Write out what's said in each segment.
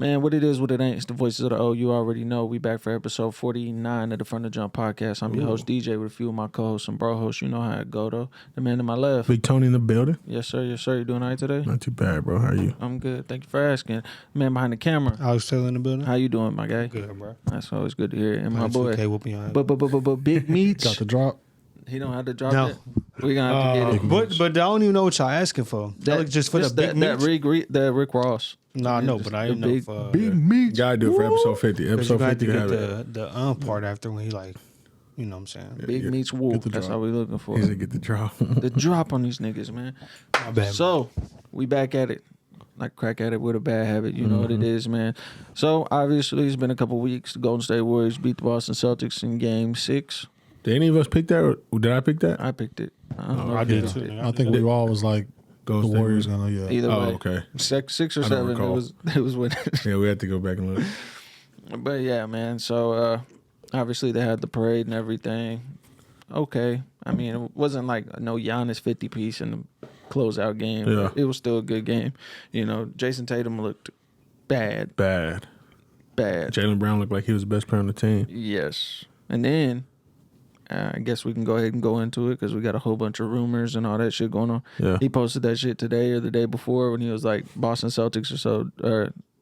Man, what it is, what it ain't. It's the Voices of the O. You already know. We back for episode 49 of the From the Jump podcast. I'm your host, DJ, with a few of my co-hosts and bro hosts. You know how it go, though. The man to my left. Big Tony in the building. Yes, sir. Yes, sir. You doing all right today? Not too bad, bro. How are you? I'm good. Thank you for asking. Man behind the camera. Alex Taylor in the building. How you doing, my guy? Good, bro. That's always good to hear. And my boy. Okay, whoop behind. But Big Meats. Got the drop. He don't have to drop No. it. We gonna have to get it. But I don't even know what y'all asking for. That was just for the big meat. That Rick Ross. No, I know, but I didn't know big- for Big meat. Gotta do it for episode 50. because Episode you got 50 to to get have it. the part after when he like, you know what I'm saying. Big Meats Wolf. That's drop. all we looking for. He said get the drop. The drop on these niggas, man. My bad. So, we back at it. Like crack at it with a bad habit. You know what it is, man. So, obviously, it's been a couple weeks. The Golden State Warriors beat the Boston Celtics in Game 6. Did any of us pick that? Or did I pick that? I picked it. I don't know I if you did picked too. it. I think we all was like Golden the State Warriors gonna Either Oh, way. okay. 6 or I don't 7. recall. It was winning. Yeah, we had to go back and look. But yeah, man. So obviously they had the parade and everything. Okay. I mean, it wasn't like no Giannis 50 piece in the closeout game. Yeah. But it was still a good game. You know, Jason Tatum looked bad. Bad. Jaylen Brown looked like he was the best player on the team. Yes. And then I guess we can go ahead and go into it because we got a whole bunch of rumors and all that shit going on. Yeah. He posted that shit today or the day before when he was like, Boston Celtics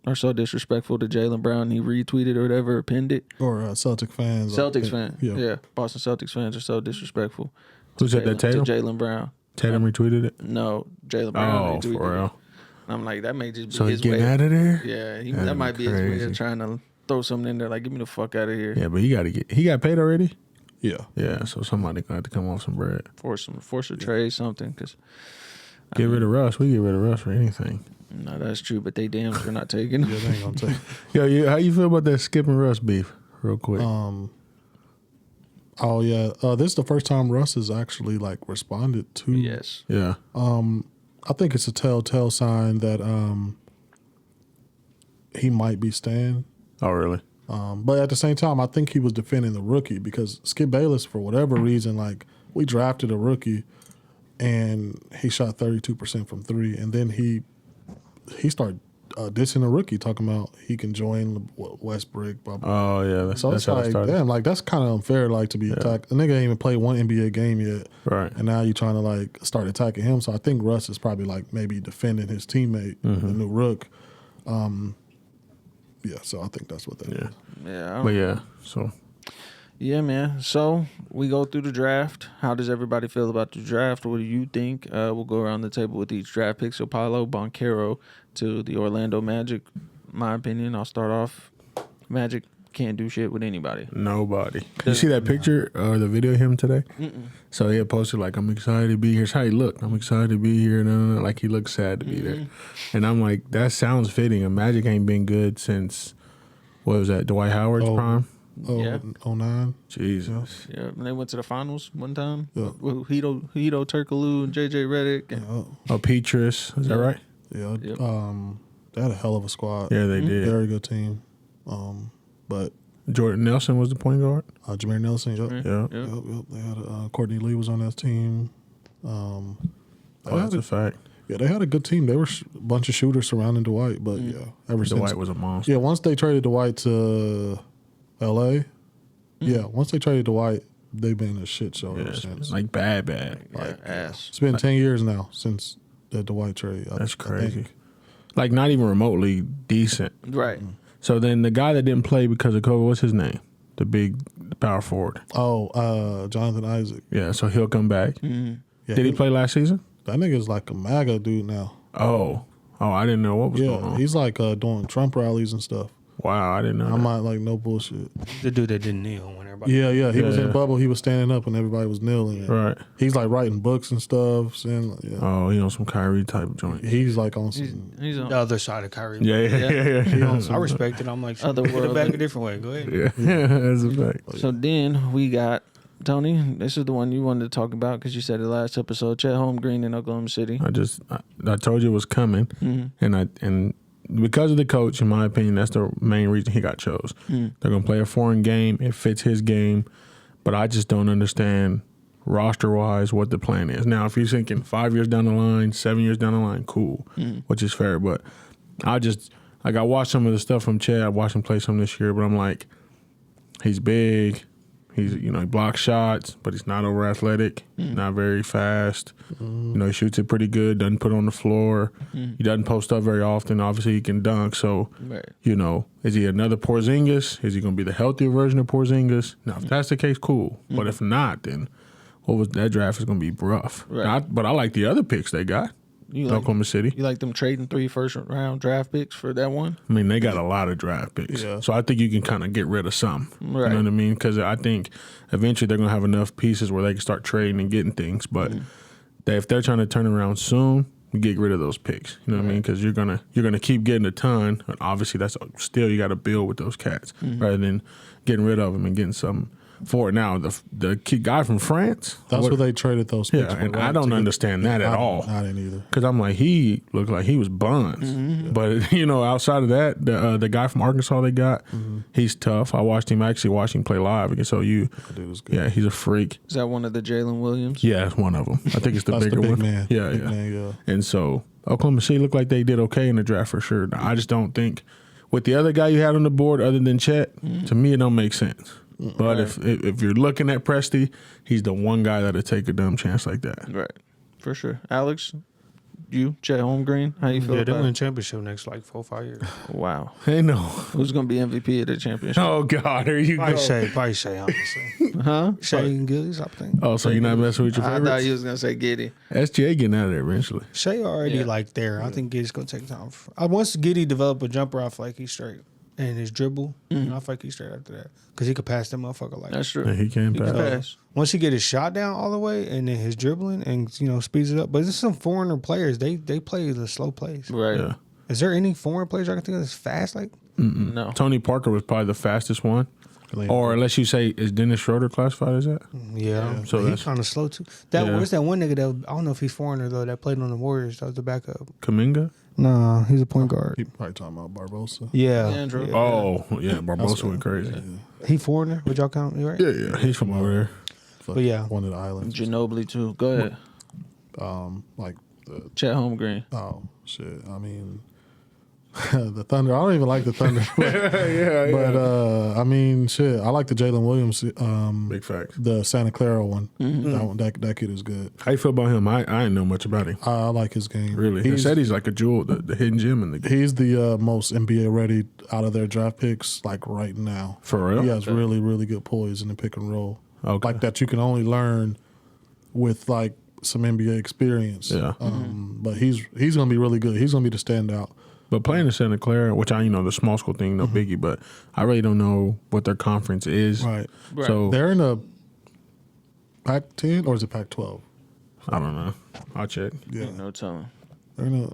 are so disrespectful to Jaylen Brown. He retweeted or whatever, or pinned it. or Celtic fans. Celtics fan. Yeah. Yeah. Boston Celtics fans are so disrespectful. Who said that, Tatum? To Jaylen Brown. Tatum retweeted it? No, Jaylen Brown Oh, retweeted for it. real? And I'm like, that may just be So he's his getting way. out of there? Yeah, That'd that be might be his way crazy. of trying to throw something in there. Like, get me the fuck out of here. Yeah, but he got paid already? Yeah. Yeah, so somebody gonna have to come off some bread. Force a trade, something. Cause Get rid of Russ. We get rid of Russ for anything. no, that's true. But they damn sure not taking him. Yeah, they ain't gonna take. Yo, how you feel about that Skip and Russ beef? Real quick. Oh yeah. This is the first time Russ has actually like responded to. Yes. Yeah. I think it's a telltale sign that he might be staying. Oh, really? But at the same time, I think he was defending the rookie because Skip Bayless, for whatever reason, like we drafted a rookie and he shot 32% from 3, and then he started dissing the rookie, talking about he can join Westbrook. Blah, blah. Oh, yeah. So That's it's how it like, started. damn, like that's kind of unfair, like to be attacked. The nigga ain't even played one NBA game yet, Right. and now you trying to like start attacking him. So I think Russ is probably like maybe defending his teammate, Mm-hmm. the new rook. Yeah, so I think that's what that is. Yeah. Yeah. But yeah, so Yeah, man. So we go through the draft. How does everybody feel about the draft? What do you think? We'll go around the table with each draft pick. So Paolo Banchero to the Orlando Magic. My opinion, I'll start off. Magic can't do shit with anybody. nobody. You see that picture or the video of him today? So he had posted like, I'm excited to be here. It's how he looked. I'm excited to be here. No. Like he looked sad to be there. And I'm like, that sounds fitting. And Magic ain't been good since, what was that, Dwight Howard's Oh. prime? Oh, Yeah. 09. Jesus. Yeah, and they went to the finals one time. Yeah. With Hito Turkoglu and JJ Redick. And Yeah. Oh, Petrus. Is that right? Yeah. Yep. They had a hell of a squad. Yeah, they did. Very good team. But Jordan Nelson was the point guard. Jameer Nelson, yep. Yeah. Yeah. They had Courtney Lee was on that team. Oh, that's a fact. Yeah, they had a good team. They were a bunch of shooters surrounding Dwight. But ever since Dwight was a monster. yeah, once they traded Dwight to L.A. Yeah, once they traded Dwight, they've been a shit show Yeah, ever it's since. like bad. yeah, ass. It's been 10 years now since the Dwight trade. That's I crazy. think. Like not even remotely decent. Right. So then the guy that didn't play because of COVID, what's his name? The power forward. Oh, Jonathan Isaac. Yeah, so he'll come back. Yeah, Did he play last season? That nigga's like a MAGA dude now. Oh, I didn't know what was going Yeah, on. he's like doing Trump rallies and stuff. Wow, I didn't know. I'm that. not like no bullshit. The dude that didn't kneel when everybody. Yeah. He was in Yeah. bubble. He was standing up and everybody was kneeling. Right. He's like writing books and stuff. Saying, Oh, he on some Kyrie type joint. He's like on some. He's on The other side of Kyrie. Yeah. I respect it. I'm like, Other put it world. back a different way. Go ahead. Yeah, that's a fact. So then we got Tony. This is the one you wanted to talk about because you said it last episode. Chet Holmgren in Oklahoma City. I told you it was coming, and because of the coach, in my opinion, that's the main reason he got chose. They're gonna play a foreign game. It fits his game, but I just don't understand roster wise what the plan is. Now, if you're thinking 5 years down the line, 7 years down the line, cool, which is fair. But like I watched some of the stuff from Chet. I watched him play some this year, but I'm like, he's big. He's, he blocks shots, but he's not over athletic, not very fast. He shoots it pretty good, doesn't put it on the floor. He doesn't post up very often. Obviously, he can dunk. So, is he another Porzingis? Is he going to be the healthier version of Porzingis? Now, if that's the case, cool. But if not, then that draft is going to be rough. Right. But I like the other picks they got. Oklahoma City. You like them trading 3 first-round draft picks for that one? I mean, they got a lot of draft picks. Yeah. So I think you can kind of get rid of some. Right. You know what I mean? Because I think eventually they're going to have enough pieces where they can start trading and getting things. But if they're trying to turn around soon, get rid of those picks. You know what I mean? Because you're gonna keep getting a ton. And obviously, that's still you got to build with those cats rather than getting rid of them and getting some for it. Now, the key guy from France. That's what they traded those picks for. And I don't understand that at all. I didn't either. Because I'm like, he looked like he was buns. But, outside of that, the guy from Arkansas they got, he's tough. I actually watched him play live against OU. That dude was good. Yeah, he's a freak. Is that one of the Jalen Williams? Yeah, it's one of them. I think it's the bigger big one. Man. Yeah, big man, yeah. And so Oklahoma City looked like they did okay in the draft for sure. I just don't think with the other guy you had on the board other than Chet, to me it don't make sense. But if you're looking at Presti, he's the one guy that'll take a dumb chance like that. Right. For sure. Alex, Chet Holmgren, how you feel they about win championship next 4 or 5 years. Wow. Hey, no. Who's going to be MVP of the championship? Oh, God. Here you Probably go. Probably Shea, honestly. Huh? Shea and Gillies, I think. Oh, so you're not messing with your I favorites? thought you was going to say Giddey. SGA getting out of there eventually. Shea already there. I think Giddy's going to take time. Once Giddey develop a jumper, I feel like he's straight. And his dribble, I feel like he's straight after that. Because he could pass that motherfucker like That's true. Yeah, he can pass. Once he get his shot down all the way and then his dribbling and, speeds it up. But there's some foreigner players. They play the slow plays. Right. Yeah. Is there any foreign players I can think of that's fast? No. Tony Parker was probably the fastest one. Or unless you say, is Dennis Schroeder classified as that? Yeah. So he's kind of slow too. Where's that one nigga that, I don't know if he's foreigner though, that played on the Warriors. That was the backup. Kaminga? Nah, he's a point guard. He probably talking about Barbosa. Yeah. Andrew. Yeah. Oh, yeah. Barbosa went crazy. Yeah. He foreigner? Would y'all count? You right? Yeah. He's from over there. But yeah. One of the islands. Ginobili too. Go ahead. Like the Chet Holmgren. Oh shit! I mean, the Thunder. I don't even like the Thunder. Yeah. But I mean, shit. I like the Jalen Williams. Big facts. The Santa Clara one. That kid is good. How you feel about him? I didn't know much about him. I like his game. Really? He said he's like a jewel, the hidden gem in the game. He's the most NBA ready out of their draft picks, like right now. For real? He has really, really good poise in the pick and roll. Okay. Like that you can only learn with like some NBA experience. Yeah. But he's gonna be really good. He's gonna be the standout. But playing in Santa Clara, which the small school thing, no biggie, but I really don't know what their conference is. Right. So They're in a Pac-10 or is it Pac-12? I don't know. I'll check. Yeah. Ain't no telling. They're in a.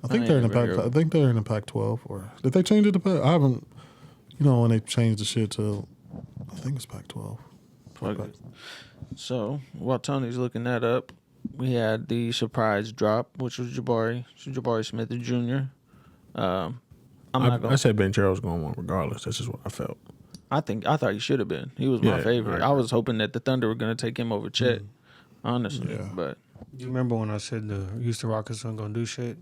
I think they're in the Pac. I think they're in the Pac-12 or did they change it to Pac? I haven't. When they changed the shit to, I think it's Pac-12. Okay. So while Tony's looking that up, we had the surprise drop, which was Jabari Smith Jr. I said Banchero was going to win regardless. That's just what I felt. I thought he should have been. He was my favorite. Right. I was hoping that the Thunder were going to take him over Chet, honestly. Yeah. But you remember when I said the Houston Rockets weren't going to do shit?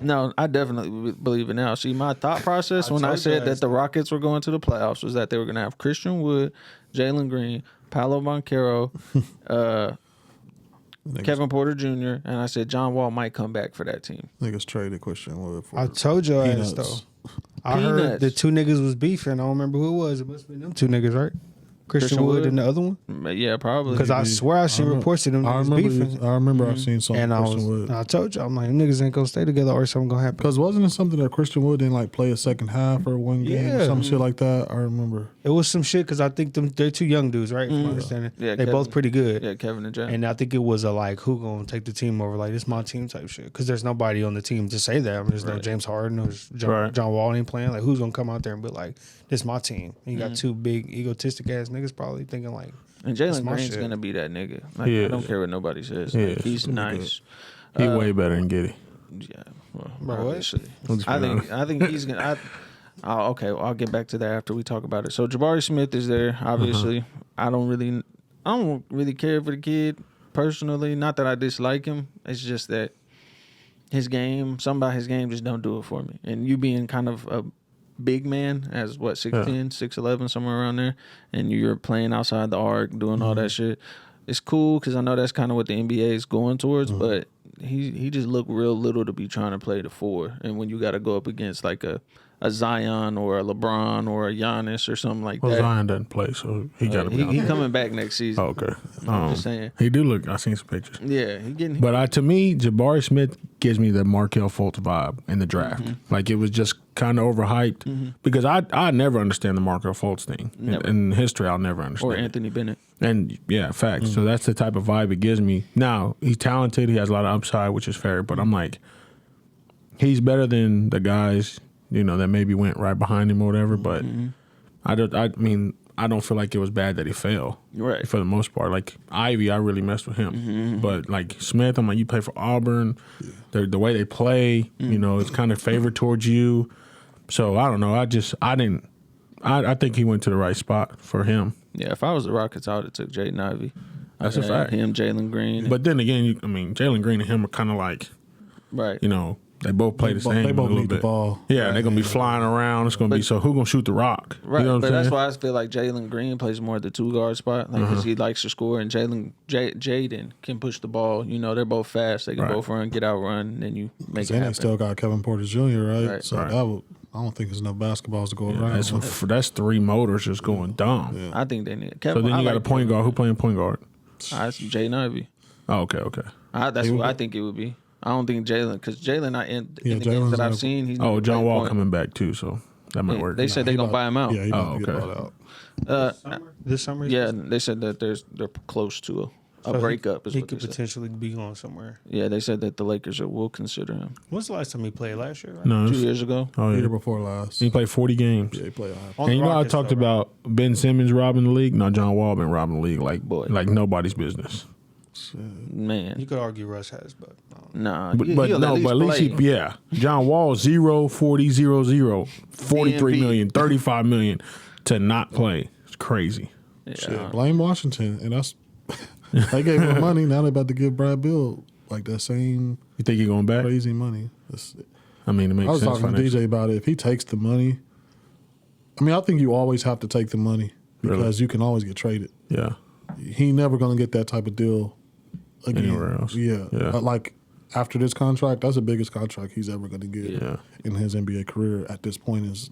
No, I definitely believe it now. See, my thought process when I said that the Rockets were going to the playoffs was that they were going to have Christian Wood, Jalen Green, Paolo Banchero, Kevin Porter Jr., and I said John Wall might come back for that team. Niggas traded Christian Wood for I told your ass, peanuts. though. I heard the two niggas was beefing. I don't remember who it was. It must have been them two niggas, right? Christian Wood and the other one? Yeah, probably. Because I swear I seen reports of them niggas beefing. I remember I seen something. And Christian Wood. I told you, I'm like, niggas ain't gonna stay together or something gonna happen. Because wasn't it something that Christian Wood didn't like play a second half or one game or some shit like that? I remember. It was some shit because I think they're two young dudes, right? From my understanding. Yeah, they both pretty good. Yeah, Kevin and John. And I think it was a like, who gonna take the team over? Like, this my team type shit. Because there's nobody on the team to say that. I mean, there's no James Harden or John Wall ain't playing. Like, who's gonna come out there and be like, this my team? And you got two big egotistic ass niggas probably thinking like, and Jalen Green's gonna be that nigga. Like, I don't care what nobody says. Like, he's nice. He's way better than Giddey. Yeah, well, Bro, obviously. I think he's gonna. Okay, well, I'll get back to that after we talk about it. So Jabari Smith is there. Obviously, I don't really care for the kid personally. Not that I dislike him. It's just that his game, something about his game just don't do it for me. And you being kind of a big man, as what, 6'10", 6'11", somewhere around there, and you're playing outside the arc, doing all that shit. It's cool because I know that's kind of what the NBA is going towards, but he just looked real little to be trying to play the 4. And when you got to go up against like a Zion or a LeBron or a Giannis or something like Well, that. Zion doesn't play, so he got to be out He there. coming back next season. Oh, okay. I'm just saying. He do look. I seen some pictures. Yeah, he getting. But to me, Jabari Smith gives me the Markelle Fultz vibe in the draft. Like it was just kind of overhyped because I never understand the Markelle Fultz thing. In history, I'll never understand. Or it. Anthony Bennett. And yeah, facts. So that's the type of vibe it gives me. Now he's talented. He has a lot of upside, which is fair. But I'm like, he's better than the guys that maybe went right behind him or whatever. But I don't feel like it was bad that he fell. Right. For the most part, like Ivy, I really messed with him. But like Smith, I'm like, you play for Auburn. The way they play, it's kind of favored towards you. So I don't know. I think he went to the right spot for him. Yeah, if I was the Rockets, I would have took Jaden Ivey. That's a fact. Him, Jalen Green. But then again, Jalen Green and him are kind of like, right. They both play the same. They both a little need bit. the ball. Yeah, they're gonna be flying around. It's gonna be so who gonna shoot the rock? Right, You know what but I'm that's saying? why I feel like Jalen Green plays more at the 2-guard spot, like because he likes to score, and Jaden can push the ball. They're both fast; they can Right. both run, get out, run, and then you make it Then they happen. still got Kevin Porter Jr. Right, Right. so Right. I don't think there's enough basketballs to go around. That's 3 motors just going dumb. I think they need. So Kevin, then I you got like a point guard. Who playing point guard? That's Jaden Ivey. Oh, okay. That's what I think it would be. I don't think Jalen, because Jalen, in the games Jalen's that I've never- seen, he's Oh, never John played Wall point. coming back too, so that might Yeah, work. they said they're gonna buy him out. Yeah, he about to get okay. bought out. This summer? Yeah, they said that they're close to a breakup. Is He what could they said. potentially be going somewhere. Yeah, they said that the Lakers will consider him. When's the last time he played? Last year? Right? No, 2 years ago. oh Year yeah. before last. He played 40 games. Yeah, he played. On And the you know, Rockets, I talked though, right? about Ben Simmons robbing the league. No, John Wall been robbing the league like Boy. nobody's business. Man, You could argue Russ has, but nah. But he'll no, but at least play. yeah. John Wall 0, 40, 0, 0, 43 DNP. million, 35 million to not play. It's crazy. Yeah. Shit, blame Washington, and that's they gave him money. Now they're about to give Brad Bill like that same You think he's going back? crazy money. I mean, it makes I was sense talking to financially. DJ about it. If he takes the money, I think you always have to take the money because Really? you can always get traded. Yeah. He never gonna get that type of deal again. Anywhere else. Yeah. Yeah. Like after this contract, that's the biggest contract he's ever gonna get Yeah. in his NBA career. At this point, he's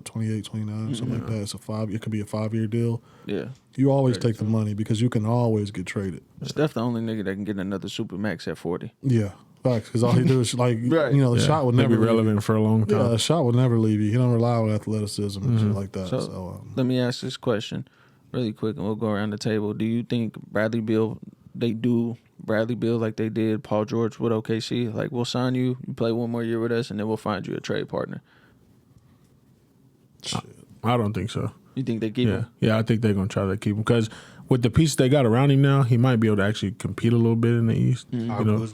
28, 29, something like that. It's it could be a 5-year deal. Yeah. You always take the money because you can always get traded. Steph the only nigga that can get another super max at 40. Yeah, facts. Because all he do is Right. the Yeah. shot would He'll never be leave you. relevant for a long Yeah, time. a shot would never leave you. He don't rely on athleticism and shit like that. So, So, let me ask this question really quick, and we'll go around the table. Do you think Bradley Beal, they do Bradley Beal like they did Paul George with OKC? Like, we'll sign you, you play 1 more year with us, and then we'll find you a trade partner. I don't think so. You think they keep Yeah. him? Yeah, I think they're going to try to keep him because with the pieces they got around him now, he might be able to actually compete a little bit in the East. Kuzma.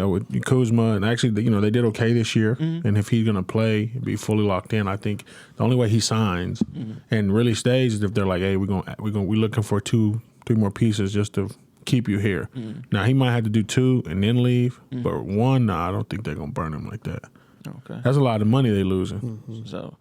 With Kuzma, and actually, they did okay this year. And if he's going to play, be fully locked in, I think the only way he signs and really stays is if they're like, hey, we're looking for 2-3 more pieces just to keep you here. Now he might have to do 2 and then leave, but 1, I don't think they're going to burn him like that. Okay. That's a lot of money they losing. So,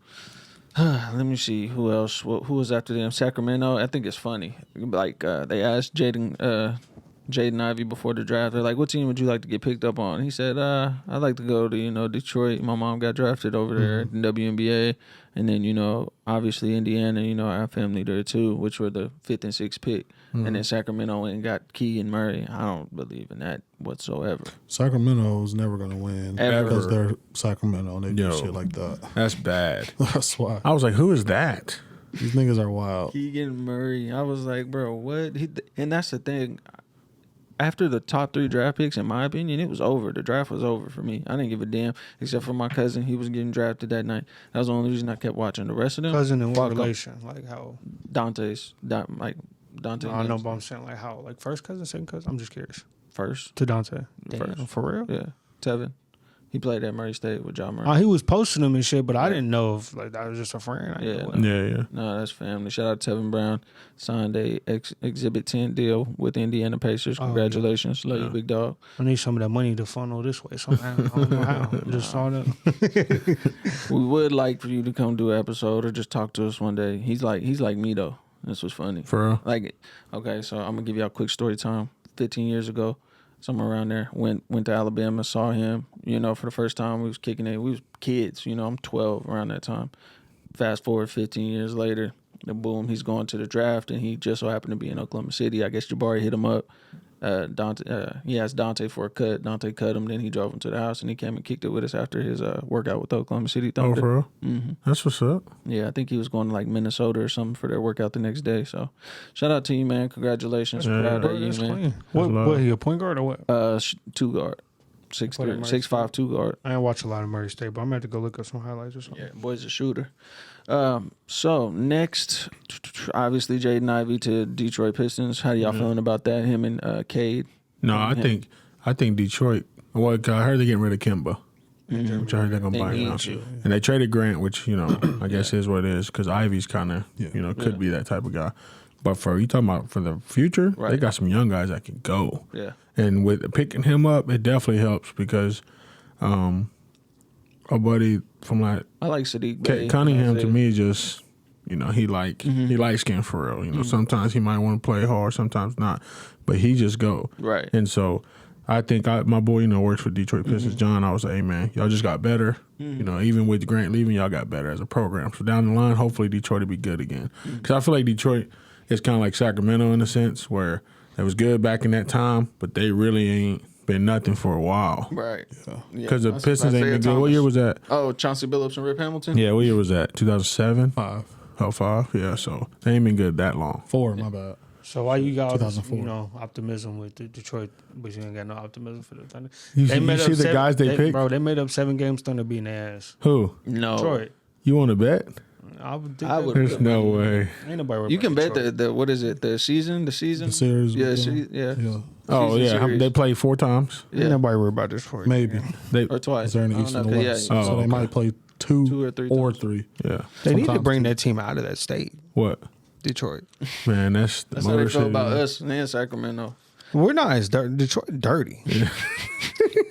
let me see who else. Who was after them? Sacramento. I think it's funny. Like they asked Jaden Ivey before the draft. They're like, "What team would you like to get picked up on?" He said, "I'd like to go to Detroit. My mom got drafted over there in WNBA, and then obviously Indiana. I have family there too, which were the 5th and 6th pick, and then Sacramento went and got Key and Murray. I don't believe in that whatsoever. Sacramento's never gonna win Ever. because they're Sacramento and they do Yo. shit like that. That's bad. That's why I was like, who is that? these niggas are wild. Keegan Murray. I was like, bro, what? And that's the thing. After the top 3 draft picks, in my opinion, it was over. The draft was over for me. I didn't give a damn, except for my cousin. He was getting drafted that night. That was the only reason I kept watching. The rest of them, Cousin in what fuck 'em. relation? Like how? Dante. I know, but I'm saying like how? Like first cousin, second cousin? I'm just curious. First. To Dante. First. For real? Yeah. Tevin. He played at Murray State with John Murray. He was posting them and shit, but I didn't know if like that was just a friend. I didn't know. Yeah. No, that's family. Shout out to Tevin Brown. Signed a Exhibit 10 deal with the Indiana Pacers. Congratulations. Love you, big dog. I need some of that money to funnel this way somehow. I don't know how. Just saw that. We would like for you to come do an episode or just talk to us one day. He's like me though. This was funny. For real? Like, okay, so I'm gonna give y'all a quick story time. 15 years ago, somewhere around there, went to Alabama, saw him. You know, for the first time, we was kicking it. We was kids. You know, I'm 12 around that time. Fast forward 15 years later, boom, he's going to the draft, and he just so happened to be in Oklahoma City. I guess Jabari hit him up. He asked Dante for a cut. Dante cut him. Then he drove him to the house, and he came and kicked it with us after his workout with the Oklahoma City Thunder. Oh, for real? Mm-hmm. That's what's up. Yeah, I think he was going to like Minnesota or something for their workout the next day. So, shout out to you, man. Congratulations. Proud of you, man. What, he a point guard or what? 2 guard. 6'3", 6'5", 2 guard. I didn't watch a lot of Murray State, but I'm gonna have to go look up some highlights or something. Yeah, boy's a shooter. So next, obviously Jaden Ivey to Detroit Pistons. How do y'all feeling about that? Him and Cade. No, I think Detroit. Well, I heard they're getting rid of Kimba. Which I heard they're gonna buy him out. And they traded Grant, which I guess is what it is, because Ivy's kind of could be that type of guy. But you talking about for the future, they got some young guys that can go. Yeah. And with picking him up, it definitely helps because a buddy from like I like Sadiq Bey. Cunningham to me is just he light skin for real. Sometimes he might want to play hard, sometimes not, but he just go right. And so I think my boy works for Detroit Pistons. John, I was like, hey man, y'all just got better. Even with Grant leaving, y'all got better as a program. So down the line, hopefully Detroit will be good again. Because I feel like Detroit is kind of like Sacramento in a sense where it was good back in that time, but they really ain't been nothing for a while. Right. Because the Pistons ain't been good. What year was that? Oh, Chauncey Billups and Rip Hamilton? Yeah, what year was that? 2007? 5. Oh, 5? Yeah, so they ain't been good that long. 4, my bad. So why you got 2004. optimism with the Detroit, but you ain't got no optimism for the Thunder? You see the guys they picked? Bro, they made up 7 games Thunder beating their ass. Who? No. Detroit. You want to bet? I would. There's no way. Ain't nobody worried You can about bet the what is it? The season? The series. Yeah, yeah. Oh, Season yeah. series. They played 4 times? Ain't nobody worried about this for you. Maybe. Or twice. Is there in the I don't East and know, the 'cause, West? yeah, So they might play 2 or 3 Yeah. They need to Sometimes bring that team out of that state, What? Detroit. Man, that's That's how they feel about us and Sacramento. We're not as dirty. Detroit dirty.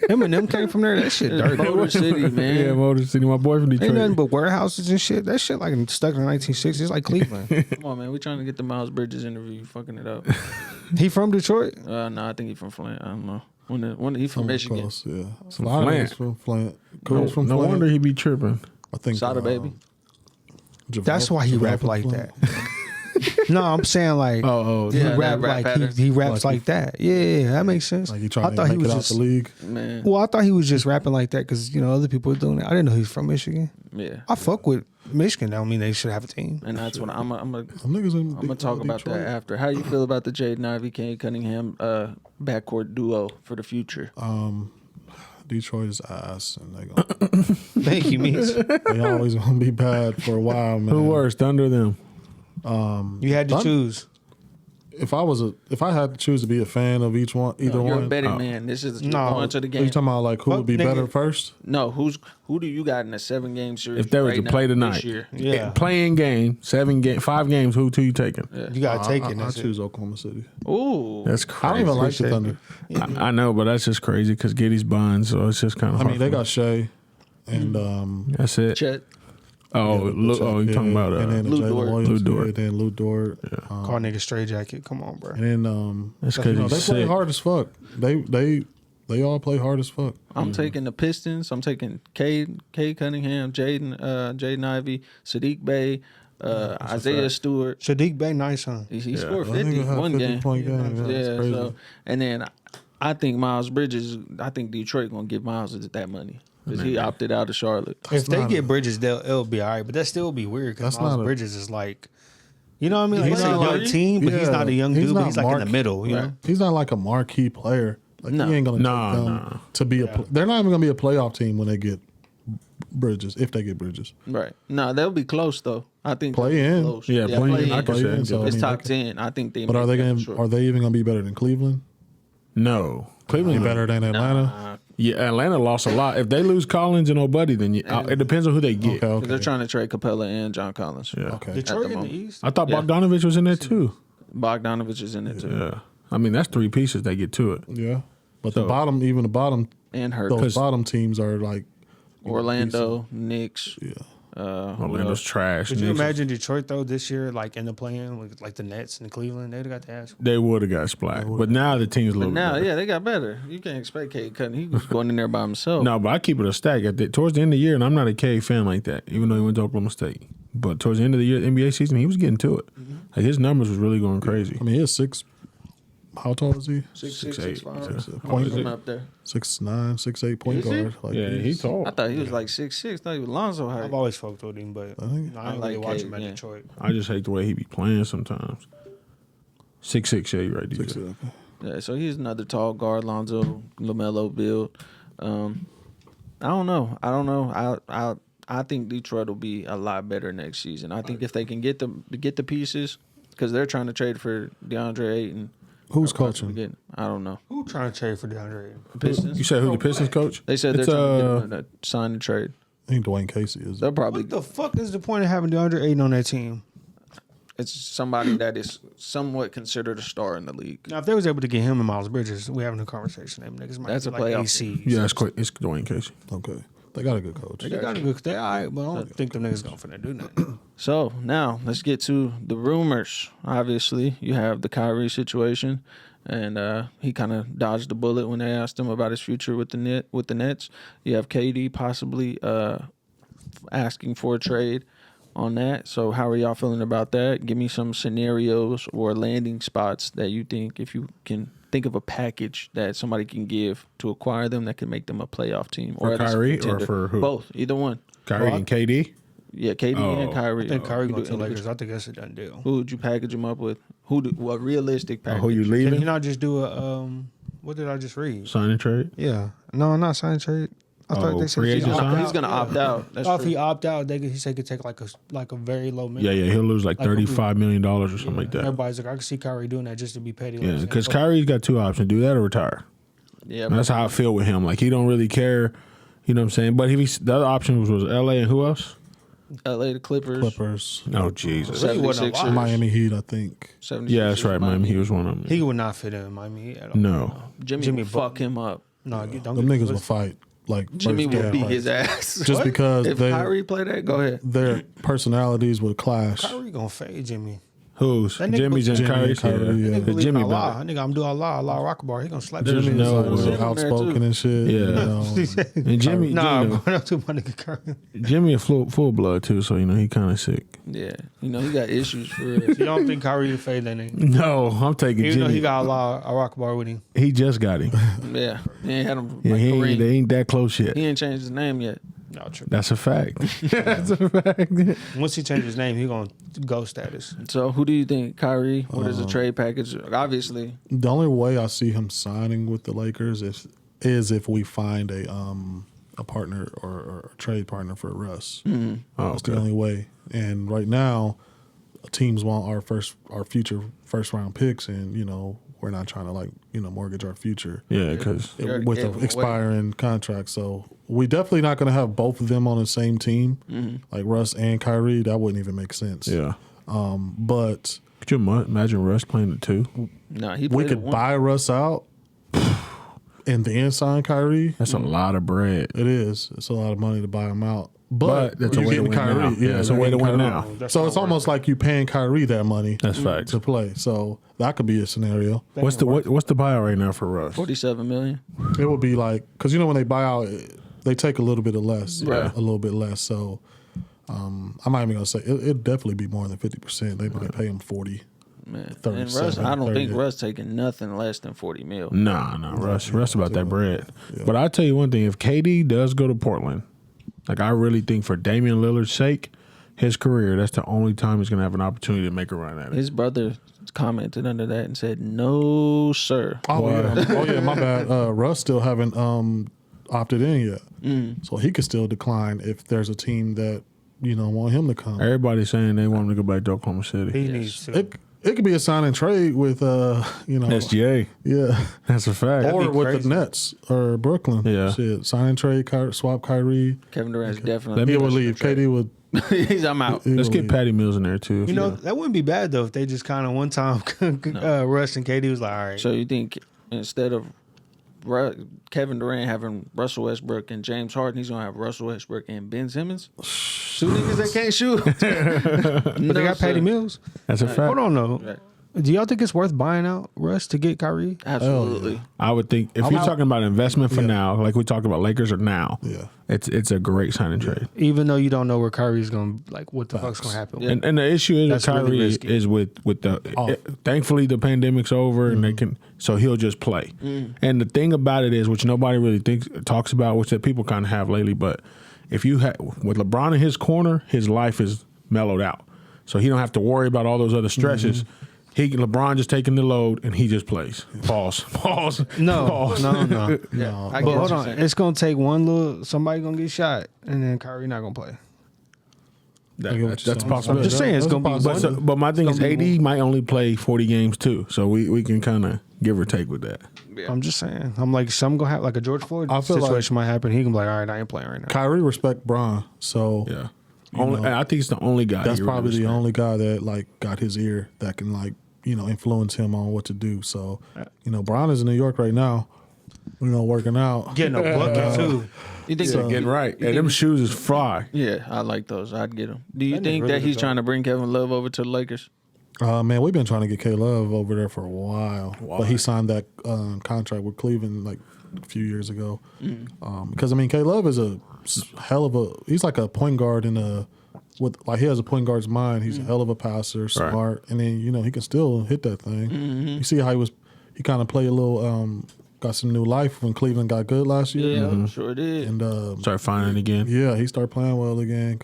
Him and them came from there. That shit dirty. Motor City, man. Yeah, Motor City. My boy from Detroit. Ain't nothing but warehouses and shit. That shit like stuck in the 1960s. It's like Cleveland. Come on, man. We trying to get the Miles Bridges interview. You fucking it up. He from Detroit? No, I think he's from Flint. I don't know. When he from Michigan. Close, yeah. A lot of Flint. niggas from Flint. Cool's from No Flint. wonder he be tripping. I think Sada baby. That's why he rap like that. No, I'm saying like Oh, he yeah, rap that rap like pattern. he raps like that. Yeah, that makes sense. Like he trying to he make was it out just the league. Man. well, I thought he was just rapping like that because other people were doing it. I didn't know he was from Michigan. Yeah. I fuck with Michigan. That don't mean they should have a team. And that's what I'm Them niggas in gonna talk about that after. How you feel about the Jaden Ivey, Cade Cunningham backcourt duo for the future? Detroit is ass, and Thank you, Means. they always gonna be bad for a while, man. Who worse, Thunder or them? You had to Thunder? choose. If I had to choose to be a fan of either You're one, a betting man. This is No. going to the are game. you talking about like who would be Fuck, nigga. better first? No, who do you got in a 7-game series? If they were right to now play this tonight, year? Yeah. playing game, 5 games, who you taking? You gotta take it. I That's it. choose Oklahoma City. Ooh, That's I crazy. don't even like the Appreciate Thunder. I know, but that's just crazy because Giddy's buns, so it's just kind of I hard. mean, they for got Shea and that's it. Chet. You talking about and then Lou Jalen Dort. Williams, Lou Dort. and then Lou Dort. Call nigga straight jacket. Come on, bro. And then That's 'cause they he's play sick. hard as fuck. They all play hard as fuck. I'm taking the Pistons. I'm taking Cade Cunningham, Jaden Ivey, Sadiq Bey, Isaiah Stewart. Sadiq Bey, nice, huh? He scored That 50 nigga had one 50 game. point game. Yeah, Yeah, that's crazy. so and then I think Miles Bridges. I think Detroit gonna give Miles that money because he opted out of Charlotte. If they not get Bridges, it'll be all right. But that still be weird because That's Miles not a- Bridges is like, you know what I mean? Like, He's he's a not young like- team, but he's Yeah, not a young he's dude. But not he's like in the Mark- middle, you know? He's not like a marquee player. Like No. he ain't gonna Nah, take them to be they're not even gonna be a playoff team when they get Bridges, if they get Bridges. Right. No, they'll be close though. I think Play they'll be in. Close. Yeah, play in. I can Play say in, it. so, I It's mean, top they can- 10. I think they. But are they make that gonna for sure. are they even gonna be better than Cleveland? No, Be Cleveland. better than Atlanta? Nah, Yeah, Atlanta lost a lot. If they lose Collins and nobody, then it depends on who they get. Okay. They're trying to trade Capella and John Collins. Yeah. Okay. Detroit At the in the moment. East. I thought Yeah. Bogdanovich was in there too. Bogdanovich is in it too. Yeah. I mean, that's 3 pieces they get to it. Yeah. But So- the bottom, And Hurt. those bottom teams are like, Orlando, Knicks. yeah. Orlando's trash. Could you Knicks- imagine Detroit though this year, like in the play-in, with like the Nets and Cleveland? They'd have got the ass. They would have got splat. But now the team's a But little now, better. yeah, they got better. You can't expect Cade Cutting. He was going in there by himself. No, but I keep it a stack. Towards the end of the year, and I'm not a K fan like that, even though he went to Oklahoma State. But towards the end of the year, NBA season, he was getting to it. Like his numbers was really going crazy. I mean, he is 6. How tall is he? 6'6", 6'8". 6'5". Point He's up there. 6'9", 6'8" point Is he? guard. Like Yeah, he's tall. I thought he was like 6'6". I thought he was Lonzo height. I've always fucked with him, but I think- I ain't I really like watch Cade, him at yeah. Detroit. I just hate the way he be playing sometimes. 6'6", yeah, you right, DJ. 6'8". Yeah, so he's another tall guard, Lonzo, LaMelo build. I don't know. I think Detroit will be a lot better next season. I think if they can get the pieces, because they're trying to trade for DeAndre Ayton. Who's Or possibly coaching? get- I don't know. Who trying to trade for DeAndre Ayton? Pistons. You said who the Pistons coach? They said they're It's, trying to get him to sign and trade. I think Dwayne Casey is. They'll probably What the fuck is the point of having DeAndre Ayton on that team? it's somebody that is somewhat considered a star in the league. Now, if they was able to get him and Miles Bridges, we having a conversation. Them niggas might That's be a like playoff AC. Yeah, it's Dwayne Casey. Okay. They got a good coach. They got a good. They all right, but I don't think them niggas gonna finna do nothing. So now let's get to the rumors. Obviously, you have the Kyrie situation, and he kind of dodged the bullet when they asked him about his future with the Nets. You have KD possibly asking for a trade on that. So how are y'all feeling about that? Give me some scenarios or landing spots that you think, if you can think of a package that somebody can give to acquire them that can make them a playoff team, For at least a Kyrie or contender. for who? Both, either one. Kyrie and KD? Yeah, KD and Oh. Kyrie. I think Kyrie You going do to the Lakers. individual. I think that's a done deal. Who would you package him up with? A realistic package? Who you Can he leaving? not just do a what did I just read? Sign and trade? Yeah, no, not sign trade. I thought Oh, they said free he's agent gonna sign? opt He's gonna out. opt out. That's Oh, if true. he opt out, he said he could take like a very low minimum. Yeah, he'll lose like Like, $35 million or something like that. Everybody's like, I can see Kyrie doing that just to be petty. Yeah, because Kyrie's got 2 options: do that or retire. Yeah, And that's how I feel with him. Like he don't really care. You know what I'm saying? But if the other option was LA and who else? LA, the Clippers. Clippers. Oh Jesus. Really wasn't a 76ers. lot. Miami Heat, I think. 76ers, Yeah, that's right, Miami. He was one of them. he would not fit in Miami at all. No. Jimmy will fuck him up. No, don't Them get niggas will twisted. fight. Like Jimmy first will game, beat like, his ass. just What? because If they Kyrie play that, go ahead. their personalities would clash. Kyrie gonna fade Jimmy. Who's? That nigga Jimmy's and Jimmy and Kyrie's. Kyrie, yeah. Yeah. Believe Jimmy in Allah. better. That nigga, I'm doing Allah rock bar. He gonna slap There's Jimmy. no Like, way. outspoken and shit. Yeah. You know. And Jimmy, Nah, Jimmy, bro, not too my nigga Kyrie. Jimmy a full blood too, so you know he kind of sick. Yeah, he got issues for real. You don't think Kyrie will fade that nigga? No, I'm taking Even though Jimmy. he got Allah rock bar with him. He just got him. Yeah, he ain't had him Yeah, like he Kareem. ain't, they ain't that close yet. He ain't changed his name yet. No, true. That's a fact. That's a fact. Once he changes his name, he gonna go status. So who do you think, Kyrie? What is a trade package? Obviously, The only way I see him signing with the Lakers is if we find a partner or a trade partner for Russ. Oh, That's the okay. only way. And right now, teams want our future first round picks, and we're not trying to mortgage our future Yeah, because You already with gave an him away. expiring contract. So we definitely not going to have both of them on the same team, like Russ and Kyrie. That wouldn't even make sense. yeah. But Could you imagine Russ playing the 2? nah, he we played could it one. buy Russ out and then sign Kyrie. That's a lot of bread. It is. It's a lot of money to buy him out. But that's a you're way to getting win now. Yeah, it's a you're way to getting win Kyrie. now. That's So not it's almost like you paying Kyrie that money That's facts. to play. So that could be a scenario. What's the buyout right now for Russ? 47 million. It would be like, because when they buy out, they take a little bit of less, Right. a little bit less. So I'm not even gonna say it'd definitely be more than 50%. They pay him 40. Man. And 37, Russ, I don't think 38. Russ taking nothing less than 40 mil. Nah, Russ about that bread. But I tell you one thing: if KD does go to Portland, like I really think for Damian Lillard's sake, his career, that's the only time he's gonna have an opportunity to make a run at it. His brother commented under that and said, "No, sir." Oh yeah, my bad. Russ still haven't opted in yet, so he could still decline if there's a team that want him to come. Everybody's saying they want him to go back to Oklahoma City. He needs to. It could be a sign and trade with SGA. yeah, That's a fact. or be with crazy. the Nets or Brooklyn. Yeah. Shit, sign and trade, swap Kyrie. Kevin Durant's definitely. Let me- He would leave. KD would. I'm out. he Let's would get leave. Patty Mills in there too. You know, that wouldn't be bad though if they just kind of one time Russ and KD was like, all right. So you think instead of Kevin Durant having Russell Westbrook and James Harden, he's gonna have Russell Westbrook and Ben Simmons? Two niggas that can't shoot. But they got Patty Mills. That's a fact. Hold on though. Right. Do y'all think it's worth buying out Russ to get Kyrie? Absolutely. I would think if you're talking about investment for now, like we talked about Lakers or now, Yeah. it's a great sign and trade. Even though you don't know where Kyrie's going, like what the fuck's going to happen. And the issue is with That's really Kyrie risky. is with the thankfully the pandemic's over and they can so he'll just play. And the thing about it is, which nobody really talks about, which that people kind of have lately, but if you have with LeBron in his corner, his life is mellowed out, so he don't have to worry about all those other stresses. LeBron just taking the load and he just plays. Pause. No, Pause. no. Yeah, I But get what hold you're on, saying. it's going to take somebody going to get shot, and then Kyrie not going to play. That's a I'm possibility. just saying it's That's a going to be. possibility. But my thing is, gonna be AD might only play 40 games too, so we can kind of give or take with that. I'm just saying. I'm like, some going to have like a George Floyd I feel situation might happen. He can be like, all right, I ain't playing right now. Kyrie respect Bron, so Yeah, I think it's the only guy. that's he probably really the respects. only guy that like got his ear that can like influence him on what to do. So Bron is in New York right now, working out. Getting a bucket too. You think? Getting right, and them shoes is fly. Yeah, I like those. I'd get them. Do you That nigga think really that he's good trying to bring Kevin Love over to the Lakers? Man, we've been trying to get K Love over there for a while, but he signed that contract with Cleveland like a few years ago. Because K Love is a hell of a. He's like a point guard he has a point guard's mind. He's a hell of a passer, smart, and then he can still hit that thing. You see how he kind of played a little. Got some new life when Cleveland got good last year. Yeah, sure did. And Start finding it again. yeah, he started playing well again.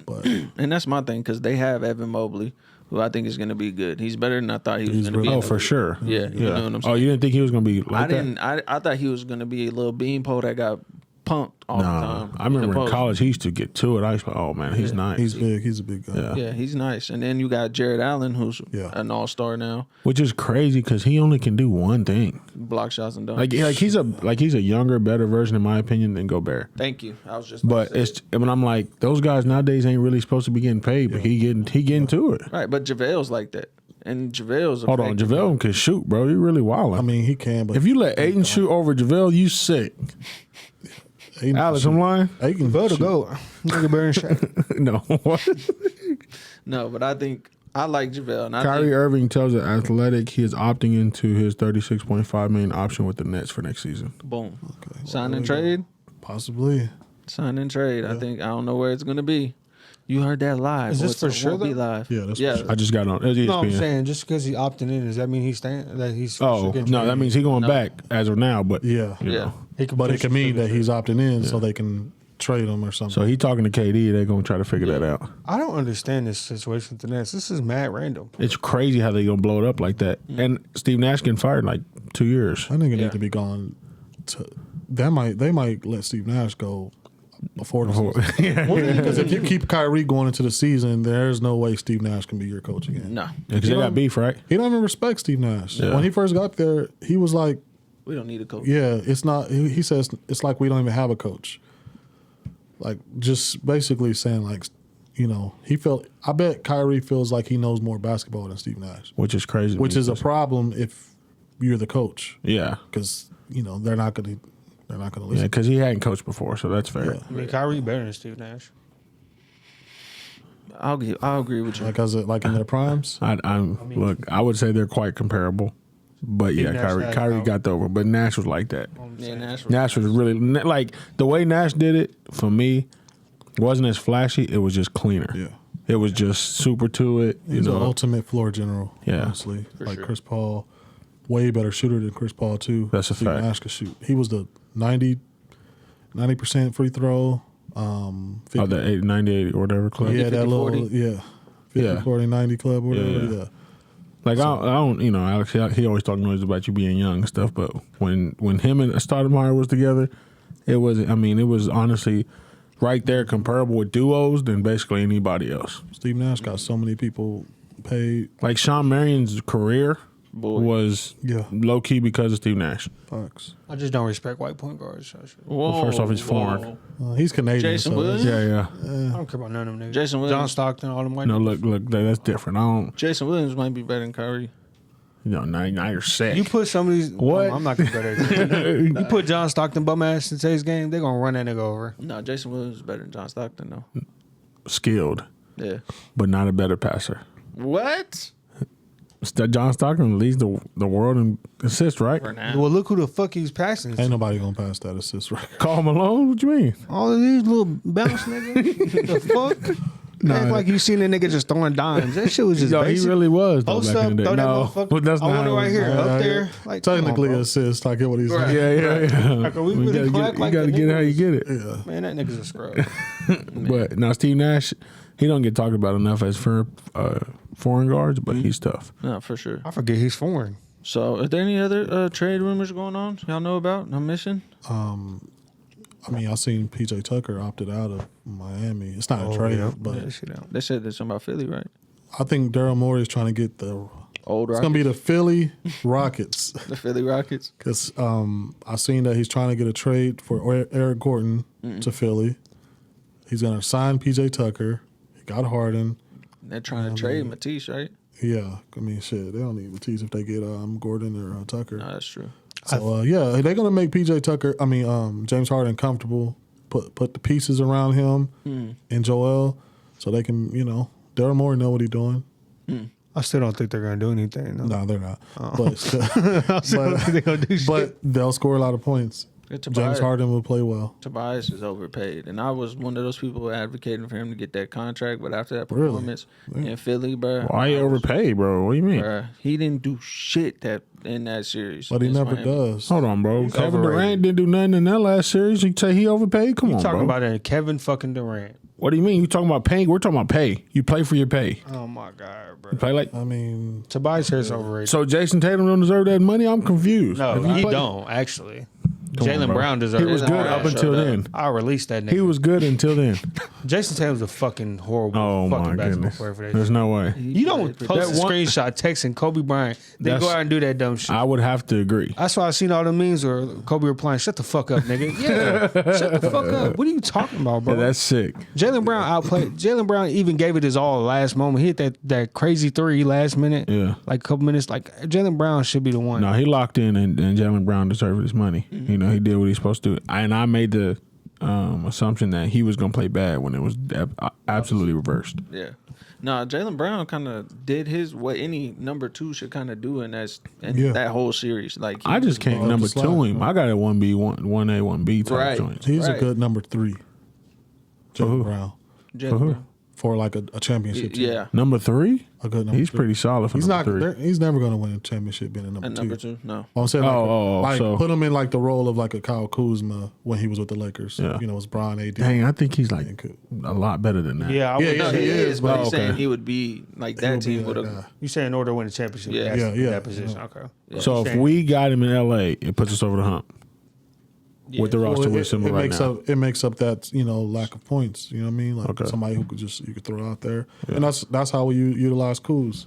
But And that's my thing because they have Evan Mobley, who I think is going to be good. He's better than I thought he was going to be. Oh, for sure. Yeah, you know what I'm saying. Oh, you didn't think he was gonna be like I didn't. I thought he was going to be a little beanpole that got pumped all the Nah, time. I remember the in post. college he used to get to it. I was like, oh man, he's nice. he's big. He's a big guy. Yeah. Yeah, he's nice. And then you got Jared Allen, who's Yeah. an all-star now, Which is crazy because he only can do one thing. block shots and dunks. Like he's a younger, better version, in my opinion, than Gobert. Thank you. I was just. about But to say it's when I'm like, those guys nowadays ain't really supposed to be getting paid, but he getting to it. right, but JaVale's like that, and JaVale's. Hold on, JaVale can shoot, bro. You really wildin'. He can, but If you let Aiden shoot over JaVale, you sick. Aiden Alex, can I'm lying. shoot. Aiden can Go to shoot. go. Nigga better shot. No. What? No, but I think I like JaVale. And I Kyrie think, Irving tells The Athletic he is opting into his $36.5 million option with the Nets for next season. boom, Okay, well, sign there and we go. trade, Possibly. sign and trade. I think I don't know where it's gonna be. You heard that live. Is this Well, for it sure, won't be though? live. Yeah, that's yeah. for sure. I just got on. It was No, I'm ESPN. saying just because he opting in, does that mean he's staying? That he's Oh, getting no, that traded? means he's going back as of now, but Yeah. you Yeah. know. He could But it can mean that potentially- he's opting in so they can trade him or something. So he talking to KD, they're going to try to figure that out. I don't understand this situation with the Nets. This is mad random. It's crazy how they going to blow it up like that. And Steve Nash getting fired in like 2 years. I think it Yeah. need to be gone. They might let Steve Nash go before the season. Because if you keep Kyrie going into the season, there's no way Steve Nash can be your coach again. No, Because they got beef, right? He don't even respect Steve Nash. Yeah. When he first got there, he was like, we don't need a coach. "Yeah, it's not." He says it's like we don't even have a coach. Like just basically saying like, he felt. I bet Kyrie feels like he knows more basketball than Steve Nash, Which is crazy. to which me. is a problem if you're the coach Yeah. because they're not going to Yeah, listen. because he hadn't coached before, so that's fair. Yeah. I mean, Kyrie better than Steve Nash. I'll agree with you. Like in their primes. Look, I would say they're quite comparable. But yeah, Nash Kyrie had got over. But Nash was like that. Yeah, Nash was really, like, the way Nash did it, for me, wasn't as flashy. It was just cleaner. Yeah. It was just super to it. He's the ultimate floor general. Yeah. Honestly. Like sure. Chris Paul, way better shooter than Chris Paul too. That's a Steve fact. Nash could shoot. He was the 90% free throw. 50, Oh, the 98 or whatever club. yeah, 50, that little 40. 50, Yeah. 40, 90 club, whatever. Yeah. Yeah. Like, I don't, Alex, he always talk noise about you being young and stuff, but when him and Stoudemire was together, it was honestly right there comparable with duos than basically anybody else. Steve Nash got so many people paid. Like Sean Marion's career was Yeah. low key because of Steve Nash. Bucks. I just don't respect white point guards. So Whoa, first off, he's foreign. He's Canadian. Jason so Williams? Yeah. I don't care about none of them niggas. Jason Williams. John Stockton, all them white. No, look, that's different. I don't. Jason Williams might be better than Kyrie. Now you're sick. You put some of these. What? I'm not gonna go there. You put John Stockton bum ass in today's game, they're gonna run that nigga over. No, Jason Williams is better than John Stockton, though. Skilled, Yeah. but not a better passer. What? John Stockton leads the world in assists, right? For now. Well, look who the fuck he's passing. ain't nobody gonna pass that assist record. Karl Malone? What you mean? All of these little bounce niggas. The fuck? Act like you seen a nigga just throwing dimes. That shit was just Yo, basic. he really was. Though, Post back up, in the day. throw that No, motherfucker. but that's I not want it how right it here, was. up there. Like, come on, Technically bro. assist. I get what he's saying. Yeah. Like, are we You really gotta act get, like you gotta the get it how you niggas? get it. Yeah. Man, that nigga's a scrub. But now Steve Nash, he don't get talked about enough as for foreign guards, but he's tough. No, for sure. I forget he's foreign. So, are there any other trade rumors going on? Y'all know about? I'm missing. I mean, I seen PJ Tucker opted out of Miami. It's not a trade, but that shit out. They said there's something about Philly, right? I think Daryl Morey is trying to get the. Old It's Rockets. gonna be the Philly Rockets The Philly Rockets. because I seen that he's trying to get a trade for Eric Gordon to Philly. He's gonna sign PJ Tucker. He got Harden. They're trying to trade Matisse, right? Yeah, I mean, shit, they don't need Matisse if they get Gordon or Tucker. No, that's true. So yeah, they're gonna make PJ Tucker. I mean, James Harden comfortable. Put the pieces around him and Joel, so they can, Daryl Morey know what he's doing. I still don't think they're gonna do anything. No, No, they're not. Oh. But I still don't think they're gonna do shit. but they'll score a lot of points. James Harden will play well. Tobias is overpaid, and I was one of those people advocating for him to get that contract. But after that Really? performance in Philly, bro, Why you overpaid, bro? What do you mean? he didn't do shit in that series. But he against never Miami. does. Hold on, bro. Kevin overrated. Durant didn't do nothing in that last series. You say he overpaid? Come on, talking bro. about it, Kevin fucking Durant. What do you mean? You talking about paying? We're talking about pay. You play for your pay. Oh my god, bro. You play like I mean, Tobias Harris overrated. so. Jason Tatum don't deserve that money. I'm confused. No, If you he play- don't actually. Come on, Jalen bro. Brown deserves. He was it. good Brown up until showed up. then. I'll release that nigga. He was good until then. Jason Tatum's a fucking horrible Oh fucking my basketball goodness. player for that There's shit. no way. You don't That post a one- screenshot texting Kobe Bryant, then That's- go out and do that dumb shit. I would have to agree. That's why I seen all the memes where Kobe replying, "Shut the fuck up, nigga." Yeah, shut the fuck up. What are you talking about, bro? Yeah, that's sick. Jalen Brown outplayed. Jalen Brown even gave it his all last moment. He hit that crazy three last minute. Yeah. like a couple minutes. Like Jalen Brown should be the one. No, he locked in, and Jalen Brown deserved his money. You know, he did what he's supposed to do. And I made the assumption that he was going to play bad when it was absolutely reversed. Yeah. No, Jalen Brown kind of did what any number two should kind of do in that whole series. Like I just can't ball number up the two slide, him. I got a 1B, 1A, 1B type Right. joints. he's a Right. good number 3. Jalen Brown Jalen Brown. for like a championship team. Yeah. Number 3? A good number He's 3. pretty solid for He's number not. 3. He's never going to win a championship being a number And two. number two, no. I'm saying like, so- put him in like the role of like a Kyle Kuzma when he was with the Lakers. Yeah. You know, it was Bron, AD. Dang, I think he's like and Kuz. a lot better than that. Yeah, I would No, say he is, but Oh, he's saying okay. he would be like He'll that be team that would have. guy. You saying in order to win a championship? Yeah. that's Yeah, that position. Okay. So if we got him in LA, it puts us over the hump with the roster Well, we're similar right makes now. up it makes up that lack of points. You know what I mean? Like Okay. somebody who you could throw out there, and that's how we utilize Kuz.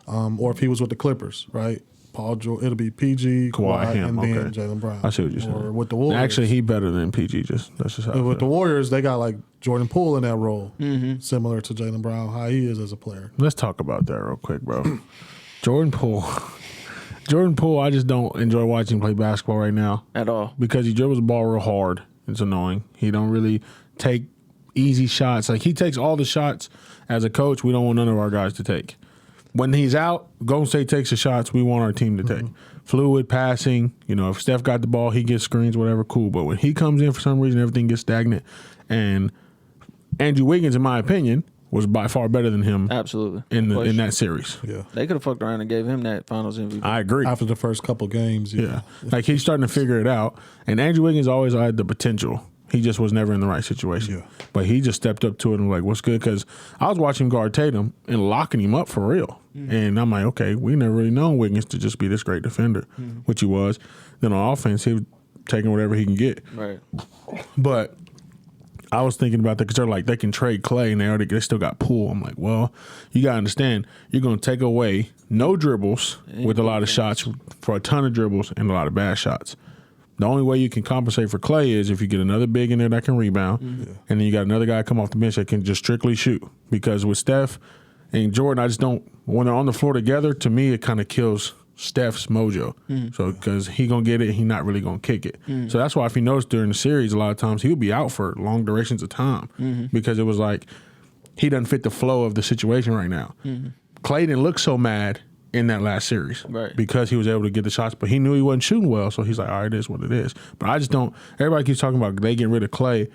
Or if he was with the Clippers, right? Paul George, it'll be PG, Kawhi, him, and then okay. Jalen Brown. I see what you're saying. Or with the Warriors, Actually, he better than PG. That's just how I with the feel. Warriors, they got like Jordan Poole in that role, similar to Jalen Brown, how he is as a player. Let's talk about that real quick, bro. Jordan Poole, I just don't enjoy watching him play basketball right now At all. because he dribbles the ball real hard. It's annoying. He don't really take easy shots. Like he takes all the shots as a coach. We don't want none of our guys to take. When he's out, Golden State takes the shots we want our team to take. Fluid passing. If Steph got the ball, he gets screens, whatever, cool. But when he comes in for some reason, everything gets stagnant. And Andrew Wiggins, in my opinion, was by far better than him Absolutely. in that series. Yeah, They could have fucked around and gave him that Finals MVP. I agree. after the first couple games, Yeah. Like he's starting to figure it out. And Andrew Wiggins always had the potential. He just was never in the right situation. Yeah. But he just stepped up to it and was like, what's good? Because I was watching him guard Tatum and locking him up for real. And I'm like, okay, we never really known Wiggins to just be this great defender, which he was. Then on offense, he was taking whatever he can get. Right. But I was thinking about that because they're like, they can trade Clay and they still got Poole. I'm like, well, you got to understand, you're going to take away no dribbles with a lot of shots for a ton of dribbles and a lot of bad shots. The only way you can compensate for Clay is if you get another big in there that can rebound, and then you got another guy come off the bench that can just strictly shoot. Because with Steph and Jordan, I just don't, when they're on the floor together, to me, it kind of kills Steph's mojo. So because he gonna get it, he not really gonna kick it. So that's why if you notice during the series, a lot of times he'll be out for long durations of time because it was like he doesn't fit the flow of the situation right now. Clay didn't look so mad in that last series because he was able to get the shots, but he knew he wasn't shooting well, so he's like, all right, it is what it is. But I just don't. Everybody keeps talking about they getting rid of Clay.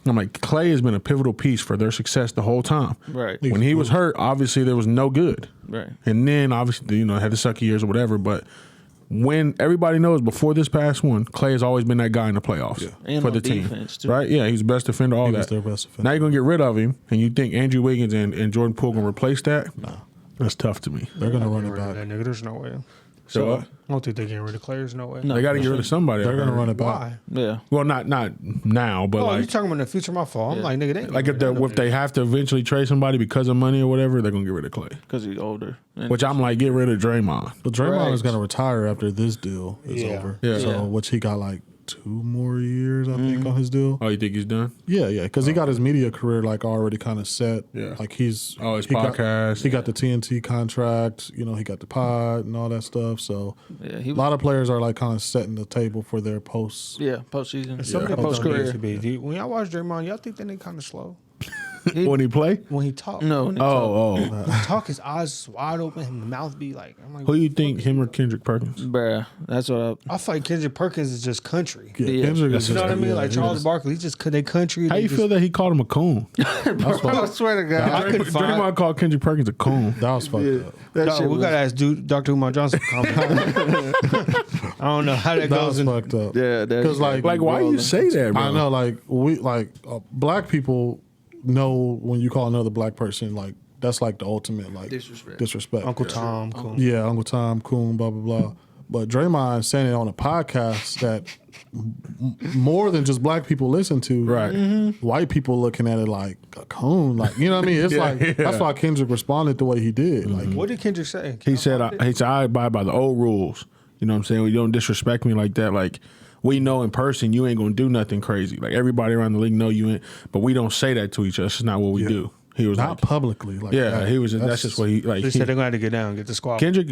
I'm like, Clay has been a pivotal piece for their success the whole time. Right. When he was hurt, obviously there was no good. Right. And then obviously, had the sucky years or whatever. But when everybody knows before this past one, Clay has always been that guy in the playoffs And for on the team. defense, too. Right? Yeah, he's the best defender, all He that. was their best defender. Now you're gonna get rid of him, and you think Andrew Wiggins and Jordan Poole gonna replace that? No. That's tough to me. They're gonna run it Get rid of back. that nigga. There's no way. So what? I don't think they're getting rid of Clay. There's no way. No. They got to get rid of somebody. They're gonna run it back. Why? Yeah. Well, not now, but Oh, you like talking about in the future? My fault. I'm like, nigga, they ain't like getting rid of if they have to eventually trade somebody because of money or whatever, they're gonna get rid of Clay. Because he's older. And Which I'm like, get rid of Draymond. But Draymond Right. is gonna retire after this deal is Yeah. over. Yeah. So Yeah. which he got like 2 more years, I think, on his deal. Oh, you think he's done? Yeah, because he got his media career like already kind of set. Yeah. Like his Oh, his he got- podcast. he got the TNT contract. He got the pod and all that stuff. So yeah, he a was, lot of players are like kind of setting the table for their posts. yeah, postseason. Some Yeah. niggas Post don't need career. to be. Do you- When y'all watch Draymond, y'all think that nigga kind of slow When he play? when he talk. No. Oh. He talk, his eyes wide open, his mouth be like. I'm like, Who you think, him or Kendrick Perkins? Bruh, that's what I feel like Kendrick Perkins is just country. Yeah. Kendrick is You know just- what I mean? yeah, Like he Charles is. Barkley, he's just they country. How they you just- feel that he called him a coon? I swear to God. I couldn't find. Draymond called Kendrick Perkins a coon. That was fucked up. That Dog, shit we was, gotta ask Dr. Umar Johnson. To comment. I don't know how that That goes. was In, fucked up. yeah, that 'Cause, like Why you say that, bro? I know, like black people know when you call another black person like that's like the ultimate like disrespect. Uncle Tom, cool. Yeah, Uncle Tom, coon, blah blah blah. But Draymond saying it on a podcast that more than just black people listen to. Right. White people looking at it like a coon, like you know what I mean. It's that's why Kendrick responded the way he did. Like What did Kendrick say? He said, I abide by the old rules. You know what I'm saying? You don't disrespect me like that. Like, we know in person you ain't going to do nothing crazy. Like, everybody around the league know you ain't. But we don't say that to each other. It's just not what we do. He was not like, publicly. Like yeah, that. he was. That's just what he, like. They said they're gonna have to get down, get the squad. Kendrick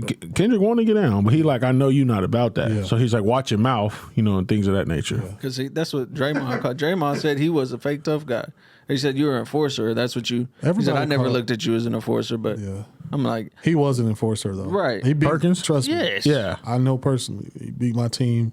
wanted to get down, but he like, I know you not about that. Yeah. So he's like, watch your mouth, and things of that nature. Because that's what Draymond called. Draymond said he was a fake tough guy. He said you were an enforcer. That's what you. He said Everybody I never called- looked at you as an enforcer, but Yeah. I'm like, He was an enforcer though. Right. He beat Perkins? Trust me. yes, Yeah. I know personally. He beat my team.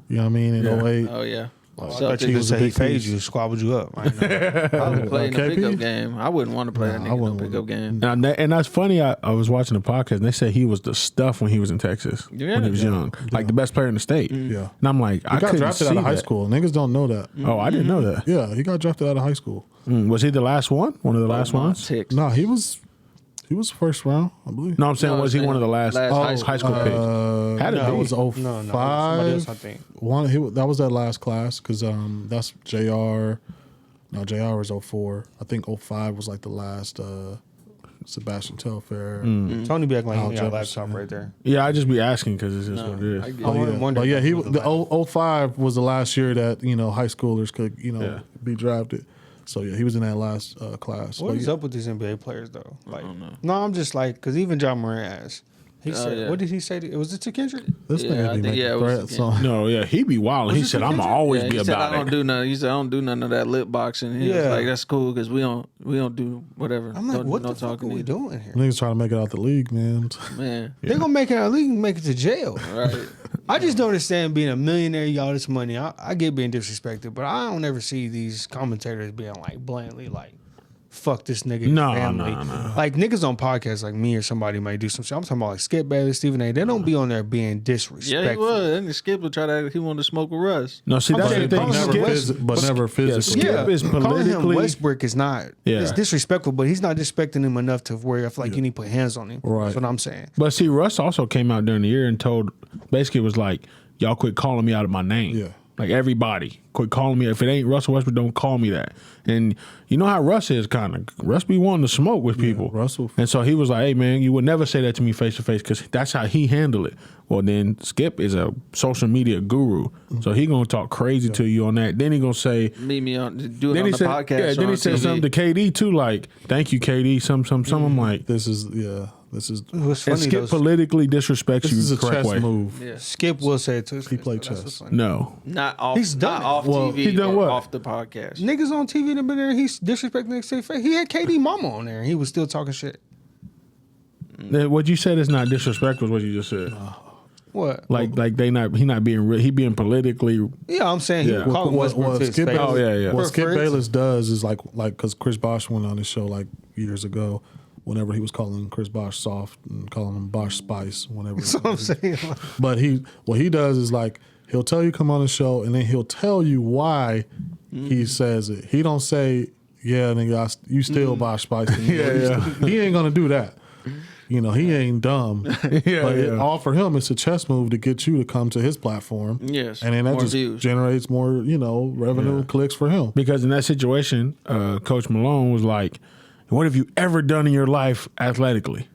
You know what I mean? In Yeah. 08. Oh yeah. I So thought you was would a say he big faded piece. you, squabbled you up. I know. probably play in a KP? pickup game. I wouldn't want to play that Nah, I nigga in a wouldn't pickup game. And that's funny. I was watching a podcast and they said he was the stuff when he was in Texas Yeah. when he was young, like the best player in the state. Yeah. And I'm like, I He got couldn't drafted see out of high that. school. Niggas don't know that. Oh, I didn't know that. Yeah, he got drafted out of high school. Was he the last one? One of the last ones? Ticks. No, he was first round, I believe. No, I'm saying, No, was he one of the last high school picks? Had to that be. was No, somebody 05. else, I think. That was that last class because that's JR. No, JR was 04. I think 05 was like the last Sebastian Telfair. Tony be acting like Al he got a Jefferson. laptop right there. Yeah, I just be asking because it's just what it I is. get I it. wonder- wonder But yeah, if he that was the the 05 was the last year that high schoolers could Yeah. be drafted. So yeah, he was in that last class. What But is yeah. up with these NBA players though? Like, don't know. no, I'm just like, because even John Moran asked. He said, yeah. "What did he say? Was it to Kendrick?" This Yeah, I nigga be think- making yeah, it was- threats. yeah. on- No, yeah, he be wild. He this said, the "I'm Kendrick? always Yeah, be he said, about I don't it." do none. He said I don't do none of that lip boxing. He was Yeah. like, that's cool because we don't do whatever. I'm like, Don't- what no the fuck are talking we to doing here? Niggas trying to make it out the league, man. man. They're gonna make it out of the league and make it to jail. Right. I just don't understand being a millionaire, y'all this money. I get being disrespected, but I don't ever see these commentators being like blatantly like, fuck this nigga No, family. no. Like niggas on podcasts like me or somebody might do some shit. I'm talking about like Skip Bayless, Stephen A. They don't be on there being disrespectful. Yeah, he was. And Skip would try to act like he wanted to smoke with Russ. No, see, I'm that's saying the thing. calling him Skip- West- but never physically. Skip is calling him politically. Westbrook is not. Yeah. It's disrespectful, but he's not disrespecting him enough to where I feel like you need to put hands on him. Right. That's what I'm saying. But see, Russ also came out during the year and told, basically, was like, "Y'all quit calling me out of my name." Yeah. Like everybody, quit calling me. If it ain't Russell Westbrook, don't call me that. And you know how Russ is kind of. Russ be wanting to smoke with people. Russell. And so he was like, hey, man, you would never say that to me face to face because that's how he handled it. Well, then Skip is a social media guru. So he going to talk crazy to you on that. Then he going to say. Meet me on, do it Then on he the said, podcast. yeah, then or he on said TV. something to KD too, like, thank you, KD. Some. I'm like, This is yeah. This is What's and funny Skip though, politically disrespects this you is a the correct chess way. move. Yeah. Skip will say it too. He played That's chess. what's funny. No. Not off. He's done not it. off Well, TV. he done or what? Off the podcast. Niggas on TV that been there, he's disrespecting the state face. He had KD Mama on there, and he was still talking shit. What you said is not disrespectful. Is what you just said. What? Like he not being he being politically. Yeah, I'm saying he Yeah. would call him Westbrook to his Skip face. Oh, yeah, yeah. What For Skip instance- Bayless does is like because Chris Bosh went on his show like years ago. Whenever he was calling Chris Bosh soft and calling him Bosh Spice, whenever. That's what I'm saying. But what he does is like he'll tell you come on the show and then he'll tell you why he says it. He don't say, "Yeah, nigga, you still Bosh Spice." To me. He ain't gonna do that. You know, he ain't dumb. But all for him, it's a chess move to get you to come to his platform. Yes, and then that more just views. generates more, revenue clicks for him. Because in that situation, Coach Malone was like, "What have you ever done in your life athletically?"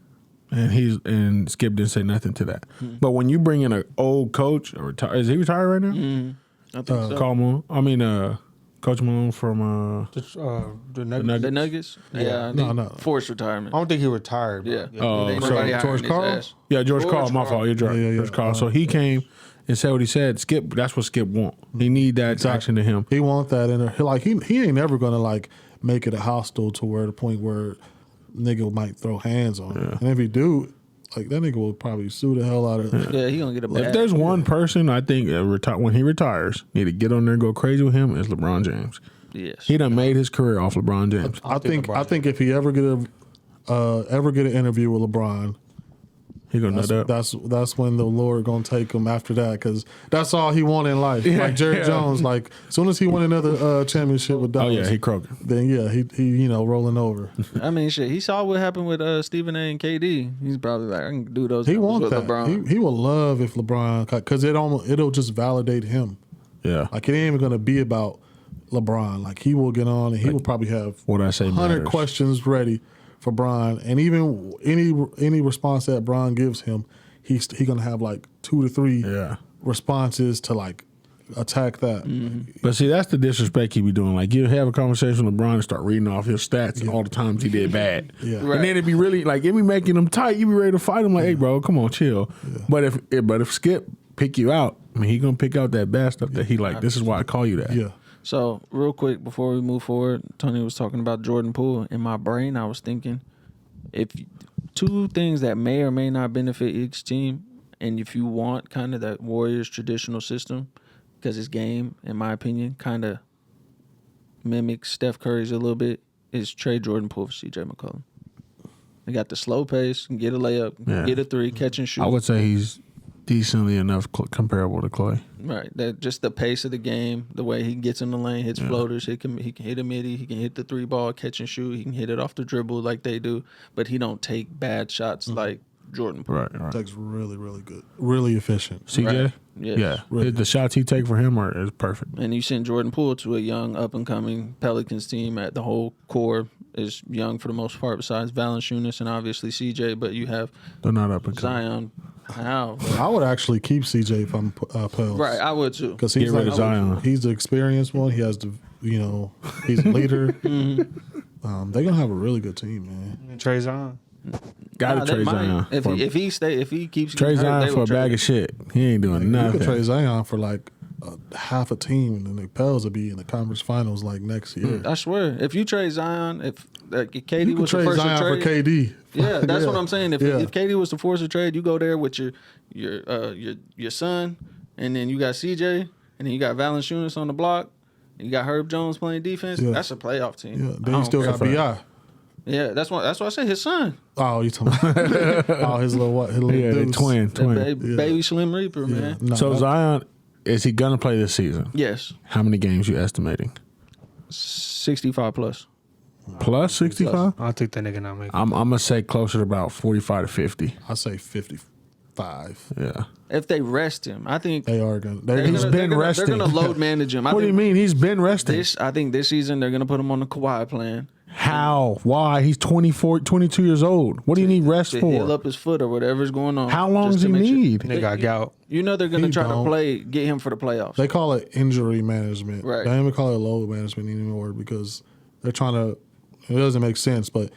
And Skip didn't say nothing to that. But when you bring in an old coach, is he retired right now? I think so. Call Malone. Coach Malone from The Nuggets. The Nuggets. Yeah, No. Forced retirement. I don't think he retired. Bro. Yeah. Oh, Ain't so nobody George hiring his Karl? ass. Yeah, George George Karl. My Karl. fault. You're right. Yeah. George Karl. So he came and said what he said. Skip. That's what Skip want. He need that action to him. He want that in there. He ain't never gonna like make it a hostile to where the point where nigga might throw hands on him. And if he do, like that nigga will probably sue the hell out of him. Yeah, he gonna get a bad. If there's one person I think when he retires need to get on there and go crazy with him, is LeBron James. Yes. He done made his career off LeBron James. I think if he ever get an interview with LeBron, He gonna nut up. that's when the Lord gonna take him after that because that's all he want in life. Like Jerry Jones, like as soon as he win another championship with Oh Dallas, yeah, he croaking. then he rolling over. I mean, shit. He saw what happened with Stephen A. and KD. He's probably like, I can do those. He numbers want with that. LeBron. He will love if LeBron because it'll just validate him. Yeah. Like it ain't even gonna be about LeBron. Like he will get on and he will probably have What I say 100 matters. questions ready for Bron, and even any response that Bron gives him, he gonna have like 2 to 3 Yeah. responses to like attack that. But see, that's the disrespect he be doing. Like you have a conversation with LeBron and start reading off his stats and all the times he did bad. Yeah. Right. And then it be really like it be making him tight. You be ready to fight him. Like, hey, bro, come on, chill. But if Skip pick you out, I mean, he gonna pick out that bad stuff that he like. This is why I call you that. Yeah. So, real quick before we move forward, Tony was talking about Jordan Poole. In my brain, I was thinking if two things that may or may not benefit each team, and if you want kind of that Warriors traditional system, because his game, in my opinion, kind of mimics Steph Curry's a little bit, is trade Jordan Poole for CJ McCollum. He got the slow pace, can get a layup, Yeah. get a three, catch and shoot. I would say he's decently enough comparable to Clay. Right, that just the pace of the game, the way he gets in the lane, hits floaters, he can hit a midi, he can hit the 3-ball, catch and shoot, he can hit it off the dribble like they do, but he don't take bad shots like Jordan Poole. Right. Takes really, really good. Really efficient. CJ? Right. Yes. Yeah. Really. The shots he take for him is perfect. And you send Jordan Poole to a young up and coming Pelicans team at the whole core is young for the most part, besides Valanciunas and obviously CJ, but you have They're not up and coming. Zion. How? I would actually keep CJ if I'm Pels. Right, I would too. Because he's Get rid of Zion. He's the experienced one. He has the, he's a leader. Mm-hmm. They're gonna have a really good team, man. Trey Zion. Gotta Nah, they trade might. Zion. If he keeps Trade getting hurt, Zion they for will a bag trade of shit. He ain't doing You nothing. could trade Zion for like half a team, and then the Pels will be in the conference finals like next year. I swear, if you trade Zion, if KD You could was the trade first Zion to for trade, KD. yeah, that's what I'm saying. If Yeah. KD was the force of trade, you go there with your son, and then you got CJ, and then you got Valanciunas on the block, and you got Herb Jones playing defense. Yeah. That's a playoff team. Yeah, I then you don't still care. got Bi. Yeah, that's why I said his son, Oh, you talking about? Oh, his little what? His little Yeah, they dudes. twin. baby Slim Reaper, man. No, So that- Zion, is he gonna play this season? Yes, How many games you estimating? 65 plus. Plus 65? I think that nigga not making. I'm gonna say closer to about 45 to 50. I say 50, 5. Yeah. If they rest him, I think They are going. He's been resting. They're going to load manage him. What do you mean? He's been resting. I think this season they're going to put him on the Kawhi plan. How? Why? He's 24, 22 years old. What do you need rest To heal for? up his foot or whatever's going on. How long just does to he make sure- need? They got gout. You know they're going to He try to don't. get him for the playoffs. They call it injury management. Right. They don't even call it load management anymore because they're trying to. It doesn't make sense, but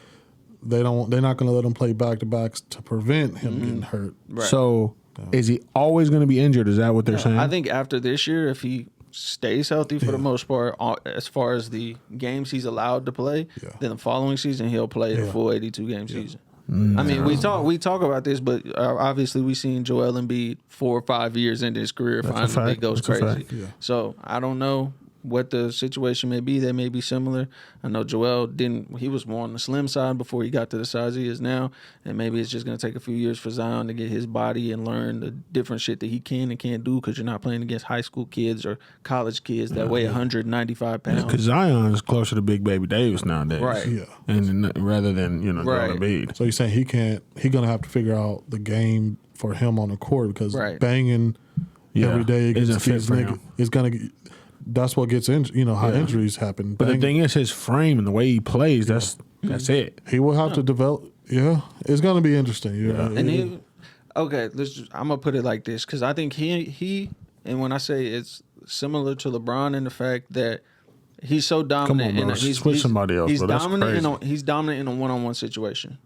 they're not going to let him play back to backs to prevent him getting hurt. Right. So, is he always going to be injured? Is that what they're saying? I think after this year, if he stays healthy for the most part, as far as the games he's allowed to play, then the following season he'll play the full 82-game season. I mean, we talk about this, but obviously we've seen Joel Embiid 4 or 5 years into his career finally fact. it goes That's a crazy. fact. Yeah. So I don't know what the situation may be. That may be similar. I know Joel he was more on the slim side before he got to the size he is now, and maybe it's just going to take a few years for Zion to get his body and learn the different shit that he can and can't do because you're not playing against high school kids or college kids that weigh 195 pounds. Because Zion is closer to Big Baby Davis nowadays. Right. Yeah. And rather than, Right. Joel Embiid. So you're saying he can't? He's going to have to figure out the game for him on the court because Right. banging every day isn't against fit these for niggas him. is going to. That's what gets injured. You know how injuries happen. But the Bang- thing is, his frame and the way he plays, that's it. he will have to develop. Yeah, it's going to be interesting. Yeah, And I'm gonna put it like this because I think he and when I say it's similar to LeBron in the fact that he's so dominant. bro. He's Switch somebody else, He's bro. That's dominant. He's dominant in a one-on-one situation.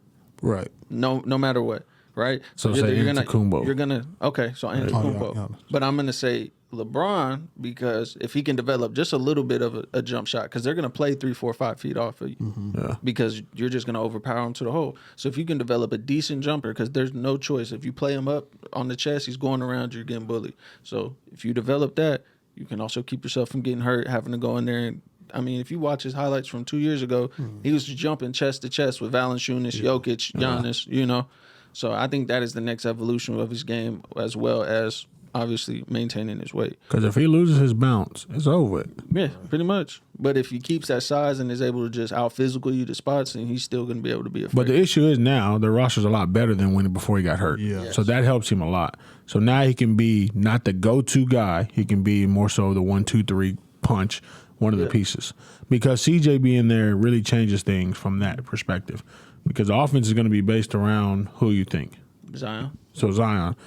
right. No matter what. Right. So say Antetokounmpo. You're gonna okay. So Antetokounmpo. yeah. But I'm gonna say LeBron because if he can develop just a little bit of a jump shot because they're gonna play 3, 4, 5 feet off of you Yeah. because you're just gonna overpower him to the hole. So if you can develop a decent jumper because there's no choice. If you play him up on the chest, he's going around. You're getting bullied. So if you develop that, you can also keep yourself from getting hurt, having to go in there and. I mean, if you watch his highlights from 2 years ago, he was jumping chest to chest with Valanciunas, Jokic, Giannis, So I think that is the next evolution of his game as well as obviously maintaining his weight. Because if he loses his bounce, it's over with. Yeah, pretty much. But if he keeps that size and is able to just out physical you to spots, then he's still going to be able to be a But the issue is now the roster's a lot better than before he got hurt. Yeah. So that helps him a lot. So now he can be not the go-to guy. He can be more so the 1, 2, 3 punch, one of the pieces. Because CJ being there really changes things from that perspective. Because the offense is going to be based around who you think. Zion. So Zion.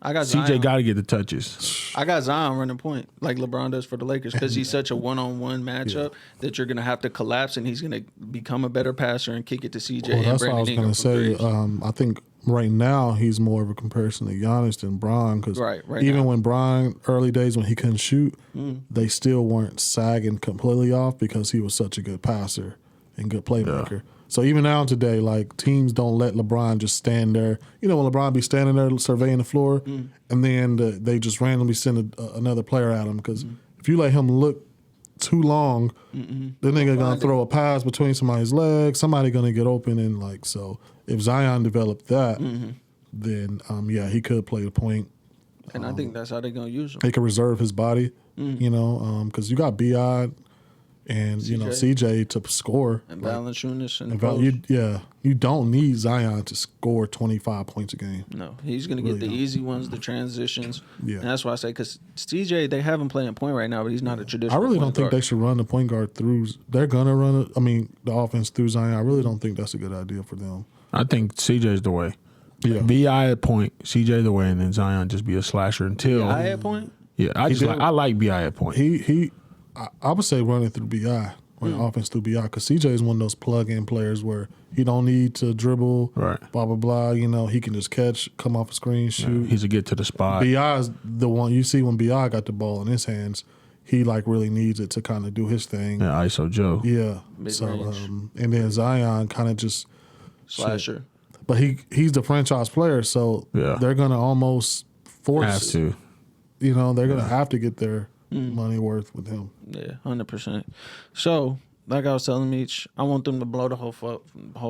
I got CJ Zion. got to get the touches. I got Zion running point like LeBron does for the Lakers because he's such a one-on-one matchup that you're going to have to collapse and he's going to become a better passer and kick it to CJ. Well, and that's what I Brandon was Ingram going to from say. threes. I think right now he's more of a comparison to Giannis than Bron because Right even now. when Bron early days when he couldn't shoot, they still weren't sagging completely off because he was such a good passer and good playmaker. So even now today, like teams don't let LeBron just stand there. You know when LeBron be standing there surveying the floor, and then they just randomly send another player at him because if you let him look too long, the nigga gonna throw a pass between somebody's legs. Somebody gonna get open and like so. If Zion developed that, then he could play the point. And I think that's how they're going to use him. He could reserve his body, because you got Bi and CJ to score. And Valanciunas and And you don't need Zion to score 25 points a game. No, he's going to get the easy ones, the transitions. Yeah. And that's why I say, because CJ, they have him playing point right now, but he's not a I traditional really point don't think guard. they should run the point guard through. They're gonna run it. I mean, the offense through Zion. I really don't think that's a good idea for them. I think CJ's the way. Yeah. B.I. at point, CJ the way, and then Zion just be a slasher until. I at point? Yeah, I like B.I. at point. I would say running through Bi, running offense through Bi, because CJ is one of those plug-in players where he don't need to dribble, Right. blah blah blah. He can just catch, come off a screen, shoot. He's a get to the spot. Bi is the one you see when Bi got the ball in his hands. He like really needs it to kind of do his thing. Yeah, ISO Joe. Yeah. Mid-range. And then Zion kind of just Slasher. But he's the franchise player, so Yeah. they're gonna almost force. Have to. They're gonna have to get their money worth with him. Yeah, 100%. So, like I was telling Meech, I want them to blow the whole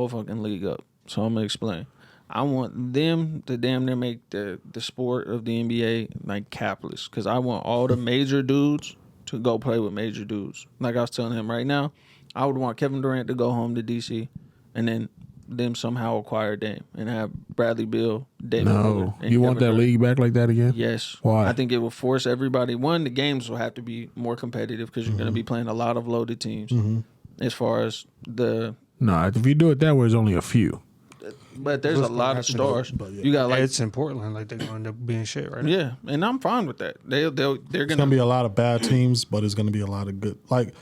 fucking league up. So I'm gonna explain. I want them to damn near make the sport of the NBA like capless, because I want all the major dudes to go play with major dudes. Like I was telling him right now, I would want Kevin Durant to go home to DC, and then them somehow acquire Dame and have Bradley Beal, Dame No, Lillard, and you want Kevin that Durant. league back like that again? Yes. Why? I think it will force everybody. One, the games will have to be more competitive because you're going to be playing a lot of loaded teams. As far as the, No, if you do it that way, it's only a few. but there's a lot of stars. but yeah. You got like, It's in Portland. Like they're going to end up being shit right now. yeah, and I'm fine with that. They're It's going gonna be a lot of bad teams, but it's gonna be a lot of good. Like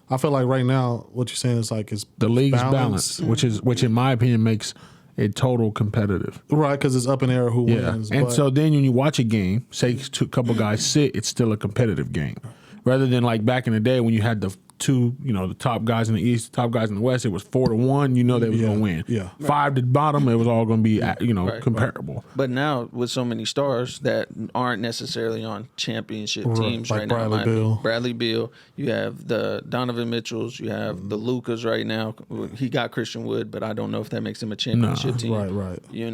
I feel like right now, what you're saying is like it's The league's balanced. balanced, which in my opinion makes it total competitive. Right? Because it's up in the air who Yeah, wins. and but so then when you watch a game, say a couple guys sit, it's still a competitive game, rather than like back in the day when you had the two, the top guys in the East, the top guys in the West. It was 4-1. You know they was Yeah, gonna win. yeah. 5 to the bottom. It was all gonna be comparable. But now with so many stars that aren't necessarily on championship Right, teams like right now, Bradley Beal. Bradley Beal, you have the Donovan Mitchells, you have the Lucas right now. He got Christian Wood, but I don't know if that makes him a championship team. Right. You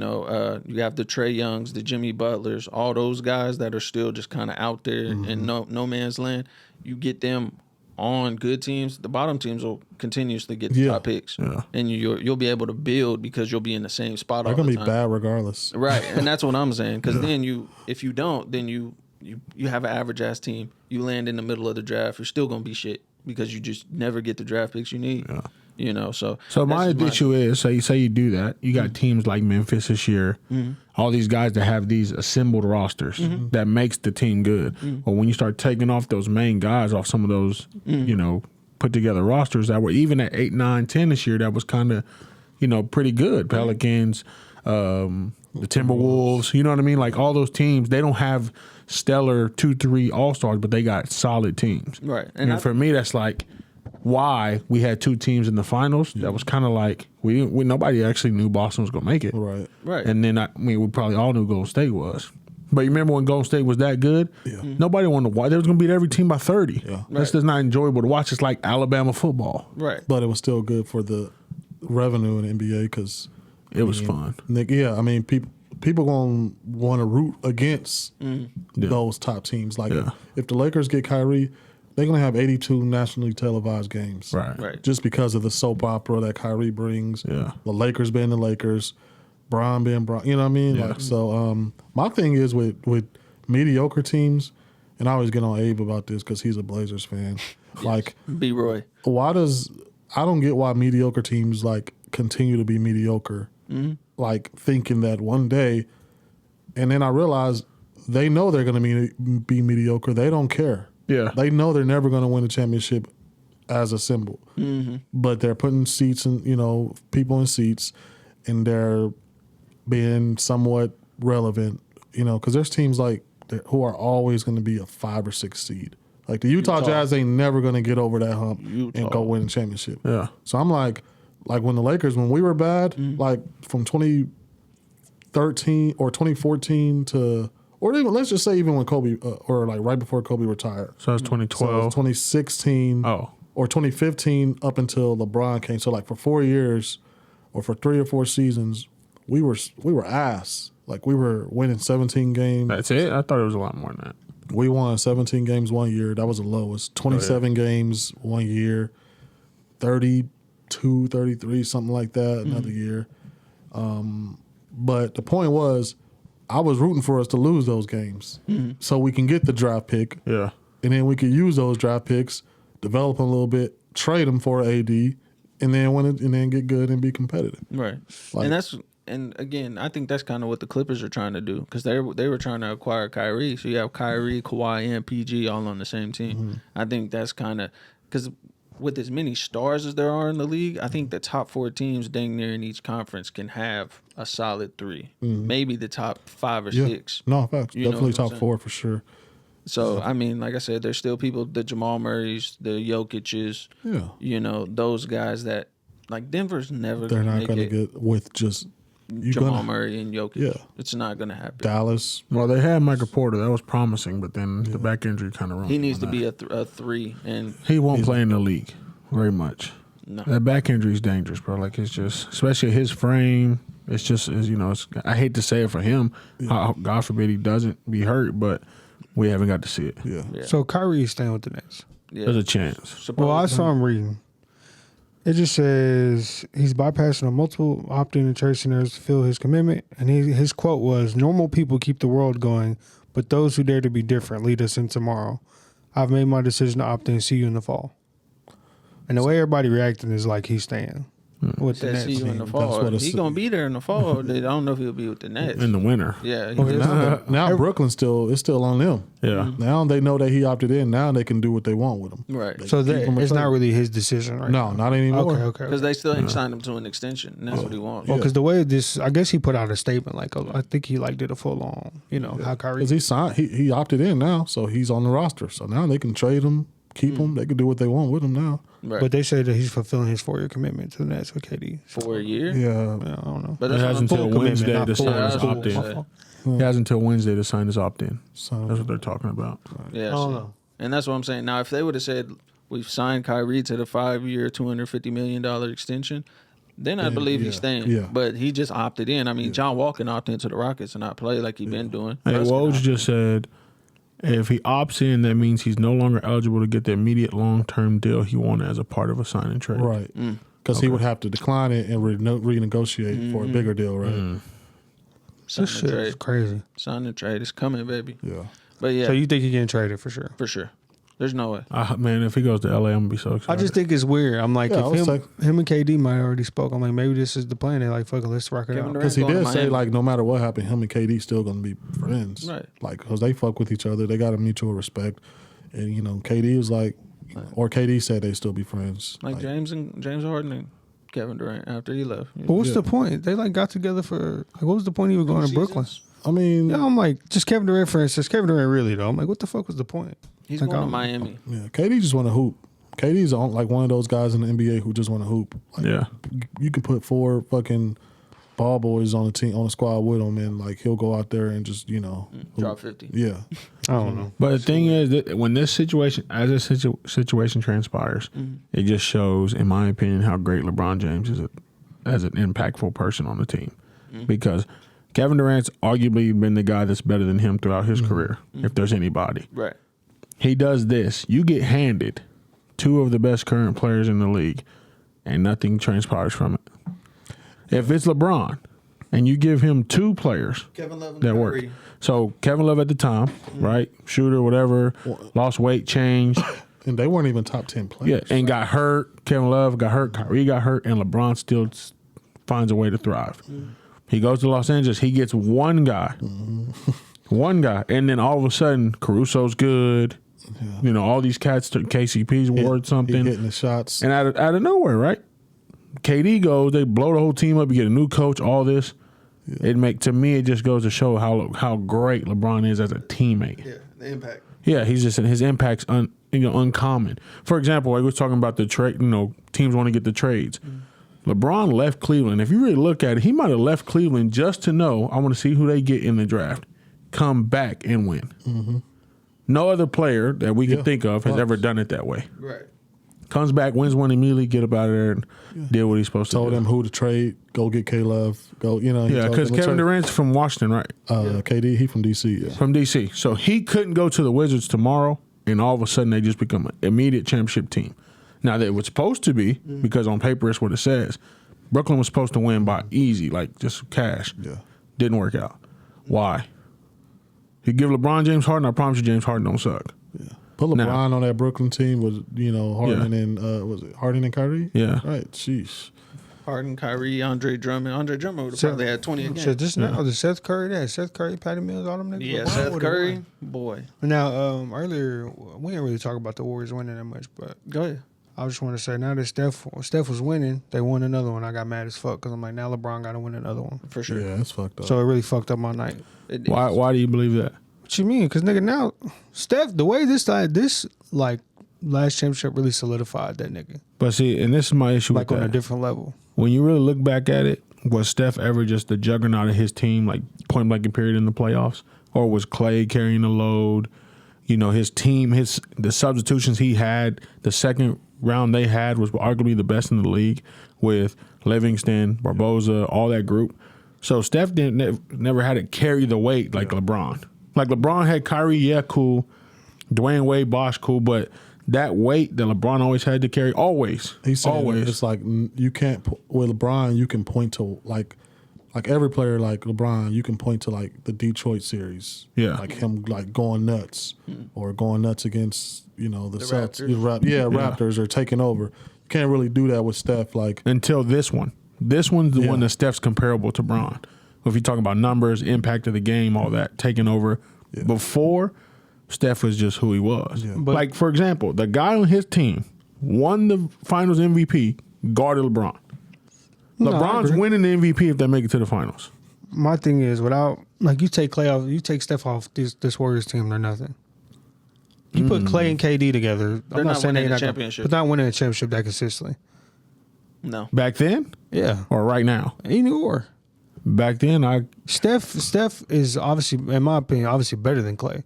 have the Trey Youngs, the Jimmy Butlers, all those guys that are still just kind of out there in no man's land. You get them on good teams, the bottom teams will continuously get the top picks, and you'll be able to build because you'll be in the same spot they're all gonna the be time. bad regardless. Right, and that's what I'm saying. Because then if you don't, then you have an average ass team. You land in the middle of the draft, you're still gonna be shit because you just never get the draft picks you need. So my that's issue is, say you do that, you got teams like Memphis this year, all these guys that have these assembled rosters that makes the team good. But when you start taking off those main guys off some of those, put together rosters that were even at 8, 9, 10 this year, that was kind of, pretty good. Pelicans, the Timberwolves, you know what I mean? Like all those teams, they don't have stellar 2, 3 all-stars, but they got solid teams. Right. And for me, that's like why we had 2 teams in the finals. That was kind of like we nobody actually knew Boston was gonna make it. Right. And then we probably all knew Golden State was. But you remember when Golden State was that good? Yeah. Nobody wanted to watch. They was gonna beat every team by 30. Yeah. That's just not enjoyable to watch. It's like Alabama football. right. But it was still good for the revenue in the NBA because It was fun. people gonna want to root against those top teams. Like if the Lakers get Kyrie, they're gonna have 82 nationally televised games. Right. Just because of the soap opera that Kyrie brings. Yeah. The Lakers being the Lakers, Bron being Bron. You know what I mean? Yeah. Like so. My thing is with mediocre teams, and I always get on Abe about this because he's a Blazers fan. Like, B. Roy. I don't get why mediocre teams like continue to be mediocre. Like thinking that one day, and then I realize they know they're going to be mediocre. They don't care. Yeah. They know they're never going to win a championship as a symbol. But they're putting seats and people in seats, and they're being somewhat relevant. Because there's teams like who are always going to be a 5 or 6 seed. Like the Utah Jazz ain't never going to get over that hump and go win a championship. Yeah. So I'm like when the Lakers, when we were bad, like from 2013 or 2014 to, or even let's just say even when Kobe, or like right before Kobe retired. So that's So 2012. 2016 Oh. or 2015 up until LeBron came. So like for 4 years or for 3 or 4 seasons, we were ass. Like we were winning 17 games. That's it? I thought it was a lot more than that. We won 17 games one year. That was the lowest. 27 games one year. 32, 33, something like that another year. But the point was, I was rooting for us to lose those games so we can get the draft pick. Yeah. And then we could use those draft picks, develop them a little bit, trade them for AD, and then win it, and then get good and be competitive. Right. And again, I think that's kind of what the Clippers are trying to do because they were trying to acquire Kyrie. So you have Kyrie, Kawhi, and PG all on the same team. I think that's kind of because with as many stars as there are in the league, I think the top 4 teams dang near in each conference can have a solid 3, maybe the top 5 or 6. No, facts. You know Definitely what I'm top saying? 4 for sure. So, I mean, like I said, there's still people, the Jamal Murrays, the Jokic's, those guys that, like, Denver's never They're going to not make going to it. get with just Jamal Murray and Jokic. Yeah. It's not going to happen. Dallas. Well, they had Michael Porter. That was promising, but then the back injury kind of ruined He needs him to on be a 3. And that. He won't play in the league very much. no. That back injury is dangerous, bro. Like, it's just, especially his frame, it's just, I hate to say it for him. God forbid he doesn't be hurt, but we haven't got to see it. Yeah. Yeah. So Kyrie is staying with the Nets. Yeah. There's a chance. Well, I saw him reading. It just says he's bypassing multiple opt-in and trade scenarios to fulfill his commitment. And his quote was, "Normal people keep the world going, but those who dare to be different lead us in tomorrow. I've made my decision to opt in. See you in the fall." And the way everybody reacting is like he's staying with the Said Nets. see you in the That's fall. what it's- He gonna be there in the fall. I don't know if he'll be with the Nets. in the winter. Yeah, he Okay. just- Now Brooklyn it's still on them. Yeah. Now they know that he opted in. Now they can do what they want with him. right. So Keep him it's a not trade. really his decision, right? No, not anymore. Okay. Because they still ain't signed him to an extension. And that's what he wants. Well, because the way this, I guess he put out a statement like, I think he like did a full on, how Kyrie. Because he signed, he opted in now, so he's on the roster. So now they can trade him, keep him. They can do what they want with him now. Right. But they say that he's fulfilling his 4-year commitment to the Nets with KD. for a year. Yeah, Yeah, I don't know. But He that's has what I'm until Full Wednesday commitment, to not sign full. his That's what opt in. I'm saying. He has until Wednesday to sign his opt in. so That's what they're talking about. Yeah, I don't see. know. And that's what I'm saying. Now, if they would have said we've signed Kyrie to the 5-year, $250 million extension, then I believe he's staying. yeah. But he just opted in. I mean, John Wall can opt into the Rockets and not play like he's been doing. Hey, Russ can Woj opt just said if he opts in, that means he's no longer eligible to get the immediate long term deal he wanted as a part of a sign and trade. right, because he would have to decline it and renegotiate for a bigger deal, right? sign This the shit is trade. crazy. Sign the trade. It's coming, baby. Yeah. But yeah, So you think he getting traded for sure? for sure. There's no way. Man, if he goes to LA, I'm gonna be so excited. I just think it's weird. I'm like, Yeah, I if was him and KD might have already spoke. I'm like, maybe this is the plan. They like, fuck it, let's rock it Kevin out. Durant Because he going to did say Miami. like no matter what happened, him and KD still gonna be friends, Right. Like because they fuck with each other, they got a mutual respect, and KD was like, or KD said they still be friends, Like James Harden and Kevin Durant after he left. But what's the point? They like got together for like, what was the point he was going to Brooklyn? I mean, Yeah, I'm like, just Kevin Durant for instance. Kevin Durant really though. I'm like, what the fuck was the point? He's Like, going to I'm- Miami. yeah, KD just want to hoop. KD's like one of those guys in the NBA who just want to hoop. Like, Yeah. you can put 4 fucking ball boys on the team on the squad with him, and like he'll go out there and just Drop 50. yeah, I don't know. But the thing is that when this situation, as this situation transpires, it just shows, in my opinion, how great LeBron James is as an impactful person on the team. Because Kevin Durant's arguably been the guy that's better than him throughout his career, if there's anybody. Right. He does this. You get handed 2 of the best current players in the league, and nothing transpires from it. If it's LeBron, and you give him 2 players Kevin Love and that work. So Kevin Love at the time, right? Shooter, whatever, lost weight, changed. and they weren't even top 10 Yeah, players. and got hurt. Kevin Love got hurt. Kyrie got hurt, and LeBron still finds a way to thrive. He goes to Los Angeles. He gets one guy, and then all of a sudden, Caruso's good. All these cats. KCP's worth He something, hitting the shots. and out of nowhere, right? KD goes. They blow the whole team up. You get a new coach. All this. To me, it just goes to show how great LeBron is as a teammate. Yeah, the impact. Yeah, he's just his impact's uncommon. For example, I was talking about the trade. Teams want to get the trades. LeBron left Cleveland. If you really look at it, he might have left Cleveland just to know I want to see who they get in the draft, come back and win. No other player that we can think of has ever done it that way. Right. Comes back, wins one immediately, get up out of there, and deal what he's supposed Told to do. them who to trade. Go get K Love. Go. He Yeah, told because them to Kevin trade. Durant's from Washington, right? KD, he from DC. Yeah. From DC. So he couldn't go to the Wizards tomorrow, and all of a sudden they just become an immediate championship team. Now, they were supposed to be, because on paper it's what it says. Brooklyn was supposed to win by easy, like just cash. Yeah. Didn't work out. Why? You give LeBron James Harden, I promise you James Harden don't suck. Put LeBron Now- on that Brooklyn team with Harden and was it Harden and Kyrie? Yeah. Right. Sheesh. Harden, Kyrie, Andre Drummond. Andre Drummond would have probably had 20 a game. So just now, the Seth Curry, Seth Curry, Patty Mills, all them niggas. Yeah, LeBron Seth would've Curry, won. boy. Now, earlier we didn't really talk about the Warriors winning that much, but Go ahead. I just want to say now that Steph was winning, they won another one. I got mad as fuck because I'm like, now LeBron got to win another one. For sure. Yeah, that's fucked up. So it really fucked up my night. It is. Why do you believe that? What you mean? Because nigga, now Steph, the way this like last championship really solidified that nigga, But see, and this is my issue like with on a that. different level. When you really look back at it, was Steph ever just the juggernaut of his team, like point blank and period in the playoffs? Or was Clay carrying the load? His team, the substitutions he had, the second round they had was arguably the best in the league with Livingston, Barboza, all that group. So Steph never had to carry the weight like LeBron. Like LeBron had Kyrie, yeah, cool. Dwayne Wade, Bosh, cool, but that weight that LeBron always had to carry, always. He's saying always. it's like you can't with LeBron. You can point to like every player like LeBron. You can point to like the Detroit series. Yeah. like him like going nuts or going nuts against the Celtics, Raptors. Raptors or taking over. You can't really do that with Steph. Like Until this one. This one's the one that Steph's comparable to Bron. If you're talking about numbers, impact of the game, all that, taking over. Yeah. Before, Steph was just who he was. Yeah. But- like, for example, the guy on his team won the finals MVP, guarded LeBron. No, I LeBron's agree. winning the MVP if they make it to the finals. My thing is, without like you take Clay off, you take Steph off this Warriors team, they're nothing. You put Clay and KD together. They're I'm not not saying winning they're a not gonna- championship. but not winning a championship that consistently. No. Back then Yeah, or right now? either or. Back then, Steph is obviously, in my opinion, obviously better than Clay.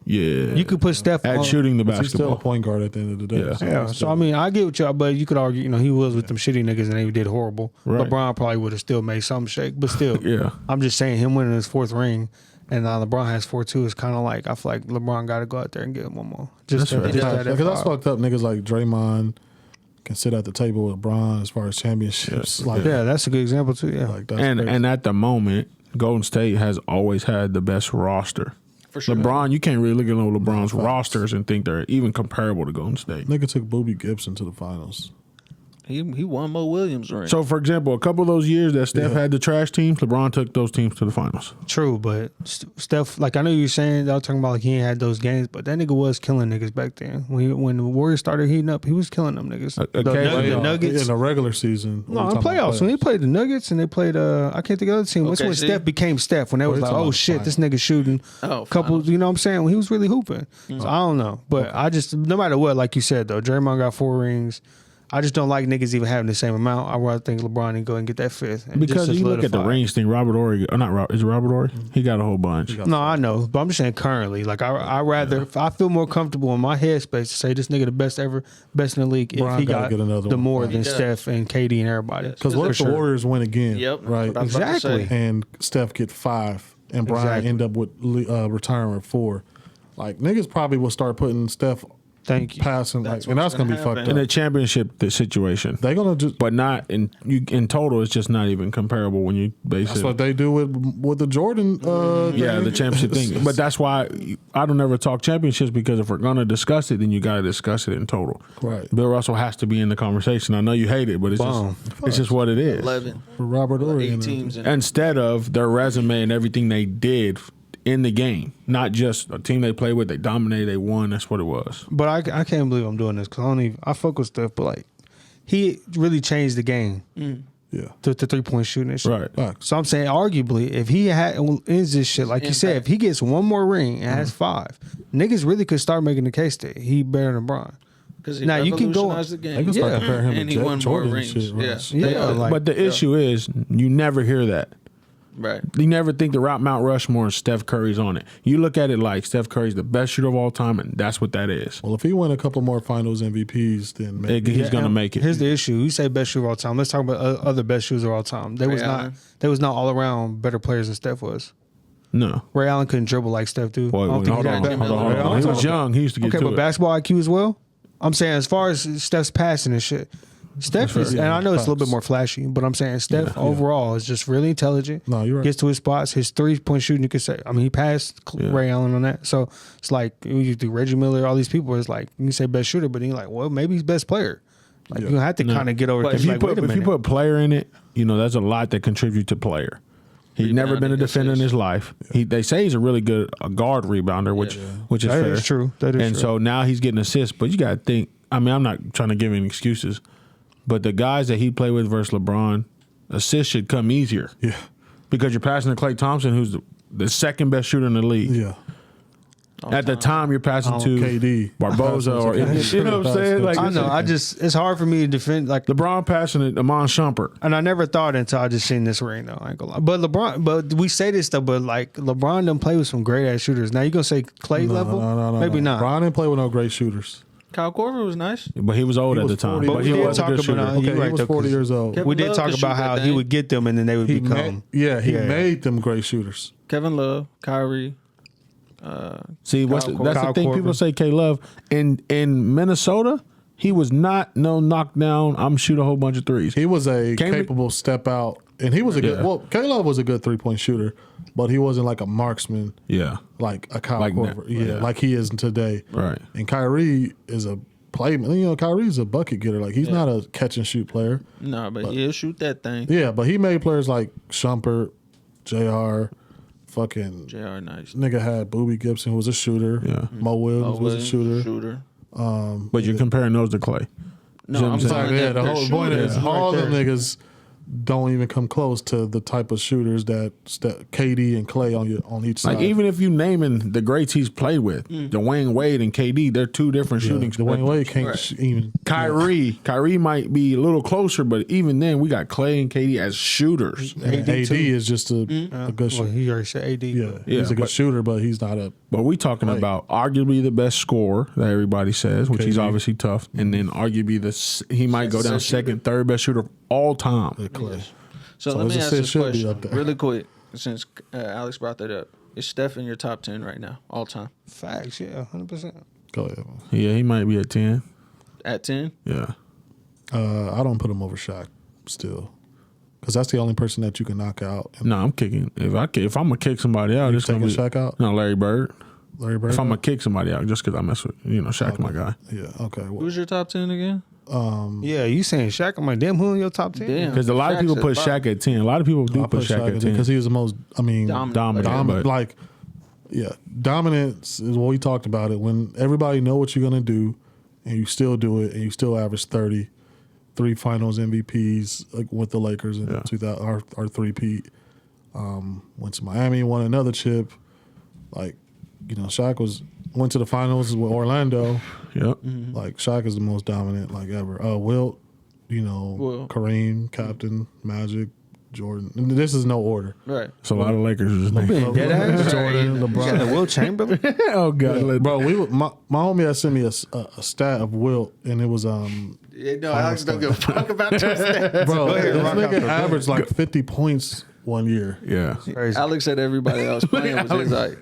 yeah. You could put Steph at on, shooting the he's still a basketball. point guard at the end of the day. Yeah. Yeah, so I mean, I get what y'all, but you could argue, he was with them shitty niggas and they did horrible. Right. LeBron probably would have still made some shake, but still, Yeah. I'm just saying him winning his fourth ring, and now LeBron has 4 too. Is kind of like I feel like LeBron got to go out there and get one more. Just That's right. just Yeah, that because that's F5. fucked up. Niggas like Draymond can sit at the table with LeBron as far as championships. Like, Yeah, that's a good example too. Yeah, like that's And crazy. and at the moment, Golden State has always had the best roster. For sure. LeBron, you can't really look at LeBron's rosters and think they're even comparable to Golden State. nigga took Booby Gibson to the finals. He won Mo Williams ring. So, for example, a couple of those years that Steph had the trash teams, LeBron took those teams to the finals. true. But Steph, like I know you were saying, y'all talking about like he ain't had those games, but that nigga was killing niggas back then. When the Warriors started heating up, he was killing them niggas. The occasionally. Nuggets. in the regular season. No, in playoffs. When he played the Nuggets and they played, I can't think of the other team. That's Okay, when see? Steph became Steph. When they was you're like, talking oh about shit, this nigga shooting. Oh, couple, finals. you know what I'm saying? When he was really hooping. So I don't know, but I just no matter what, like you said though, Draymond got 4 rings. I just don't like niggas even having the same amount. I rather think LeBron can go and get that 5th. And Because just you look at the solidify. rings thing, Robert Horry, or not Robert, is it Robert Horry? He got a whole bunch. No, I know, but I'm just saying currently. Like I rather, I feel more comfortable in my headspace to say this nigga the best ever, best in the league. Bron if he gotta got get another the one. more He than does. Steph and KD and everybody. Because what For if the sure. Warriors win again? Yep. Right. That's what I was about to Exactly. say. And Steph get 5 and Brian Exactly. end up with retiring with 4. Like niggas probably will start putting Steph Thank you. passing, That's like, and that's what's gonna be gonna fucked happen. In up. a championship situation. They gonna just. But not in total, it's just not even comparable when you base That's it. what they do with the Jordan. Yeah, thing. the championship thing. But that's why I don't ever talk championships, because if we're going to discuss it, then you got to discuss it in total. Right. Bill Russell has to be in the conversation. I know you hate it, but it's just what it is. 11. For Robert Ory. 8 teams. In. Instead of their resume and everything they did in the game, not just a team they played with, they dominated, they won. That's what it was. But I can't believe I'm doing this because I fuck with Steph, but like he really changed the game Yeah. to 3-point shooting and shit. Right. Facts. So I'm saying, arguably, if he ends this shit, like you said, if he gets one more ring and has 5, niggas really could start making the case that he better than Bron. Because he Now, you can go- revolutionized the They game. can start Yeah. comparing him And to he won more Jordan and rings. shit. Right. Yeah. Yeah, like But the issue is, you never hear that. Right. You never think the Mount Rushmore and Steph Curry's on it. You look at it like Steph Curry's the best shooter of all time, and that's what that is. Well, if he win a couple more Finals MVPs, then maybe. He's going to make it. Here's the issue: you say best shooter of all time. Let's talk about other best shooters of all time. They was Allen. not all around better players than Steph was. No. Ray Allen couldn't dribble like Steph do. Boy, I don't hold think on, he hold got on, that. hold on, hold on. He was young. He used to get Okay, to but it. basketball IQ as well. I'm saying as far as Steph's passing and shit, Steph is, and I know it's a little bit more flashy, but I'm saying Steph overall is just really intelligent. No, you're right. Gets to his spots. His 3-point shooting, you could say. I mean, he passed Ray Allen on that. So it's like you do Reggie Miller, all these people. It's like you can say best shooter, but then you're like, well, maybe he's best player. Like you have to kind of get over. But If if you put player in it, there's a lot that contribute to player. He's never been a defender in his life. They say he's a really good guard rebounder, which is That fair. is true. That is and true. so now he's getting assists. But you got to think. I mean, I'm not trying to give any excuses, but the guys that he played with versus LeBron, assists should come easier. Yeah. Because you're passing to Klay Thompson, who's the second best shooter in the league. Yeah. At the time, you're passing to KD. Barboza, or you know what I'm saying? Like I know. It's hard for me to defend like. LeBron passing it, Amon Shumpert. And I never thought until I just seen this ring though. I ain't gonna lie. But we say this stuff, but like LeBron done play with some great ass shooters. Now you gonna say Clay level? Maybe not. Brian didn't play with no great shooters. Kyle Korver was nice. But he was old He at was the time. 40. But But he we did was a talk good shooter. about Okay, you're he right, was though, 40 years old. Kevin We did Love talk could about shoot how that he thing. would get them and then they would He become. made them great shooters. Kevin Love, Kyrie. See, that's the thing. People Korver. say K Love in Minnesota. He was not no knockdown. I'm shoot a whole bunch of threes. He was a Came to- capable step out, and he was a good. Yeah. Well, K-Love was a good 3-point shooter, but he wasn't like a marksman Yeah, like a Kyle Like Korver. that, Yeah, yeah. like he is today. right. And Kyrie is a playman. You know, Kyrie's a bucket getter. Like he's not a catch and shoot player. No, but he'll shoot that thing. Yeah, but he made players like Shumpert, JR, fucking JR nice. nigga had Boobie Gibson, who was a shooter. Yeah. Mo Williams was a shooter. Shooter. But you're comparing those to Clay. No, See what I'm I'm saying? saying Yeah, that the they're whole point is shooters. all right them niggas don't even come close to the type of shooters that KD and Clay on each side. Like even if you naming the greats he's played with, Dwayne Wade and KD, they're two different shooting. Dwayne spectrums. Wade can't Right. even. Kyrie might be a little closer, but even then, we got Clay and KD as shooters. And AD too. is just a good Well, shooter. he already said AD. Yeah, Yeah, he's a good but- shooter, but he's not a. But we talking about arguably the best scorer that everybody says, which he's KD. obviously tough, and then arguably he might go down second, third best shooter of all time. Clay. So, So let his me ask assist this should be question up there. really quick, since Alex brought that up. Is Steph in your top 10 right now, all time? Facts, yeah, 100%. Go ahead. Man. Yeah, he might be at 10. At 10? Yeah, I don't put him over Shaq still, because that's the only person that you can knock out. And no, I'm kicking. If I'm gonna kick somebody out, it's gonna taking be Shaq out? No, Larry Bird. Larry Bird. If I'm gonna kick somebody out, just because I mess with Shaq's my guy. Yeah. Okay. Well, Who's your top 10 again? Yeah, you saying Shaq? I'm like, damn, who in your top 10? Damn. Because a lot of Shaq's people at put five. Shaq at 10. A lot of people do I put Shaq at 10 because he was the most. I mean, Dominant. dominant. but- like, yeah, dominance is what we talked about it. When everybody know what you're gonna do, and you still do it, and you still average 30, 3 Finals MVPs like with the Lakers in Yeah. 2000, our 3-peat. Went to Miami, won another chip. Like, Shaq went to the finals with Orlando. Yep. Like Shaq is the most dominant like ever. Wilt, Wilt. Kareem, Captain, Magic, Jordan. And this is no order. Right. So a lot of Lakers are just named. Dead ass? Jordan, You got LeBron. the Will Chamberlain? Oh God. Bro, my homie had sent me a stat of Wilt, and it was Yeah, no, Alex don't give a fuck about your stats. bro, ahead, this rock out nigga the averaged like 50 points one year. Yeah. Crazy. Alex said everybody else playing was his height.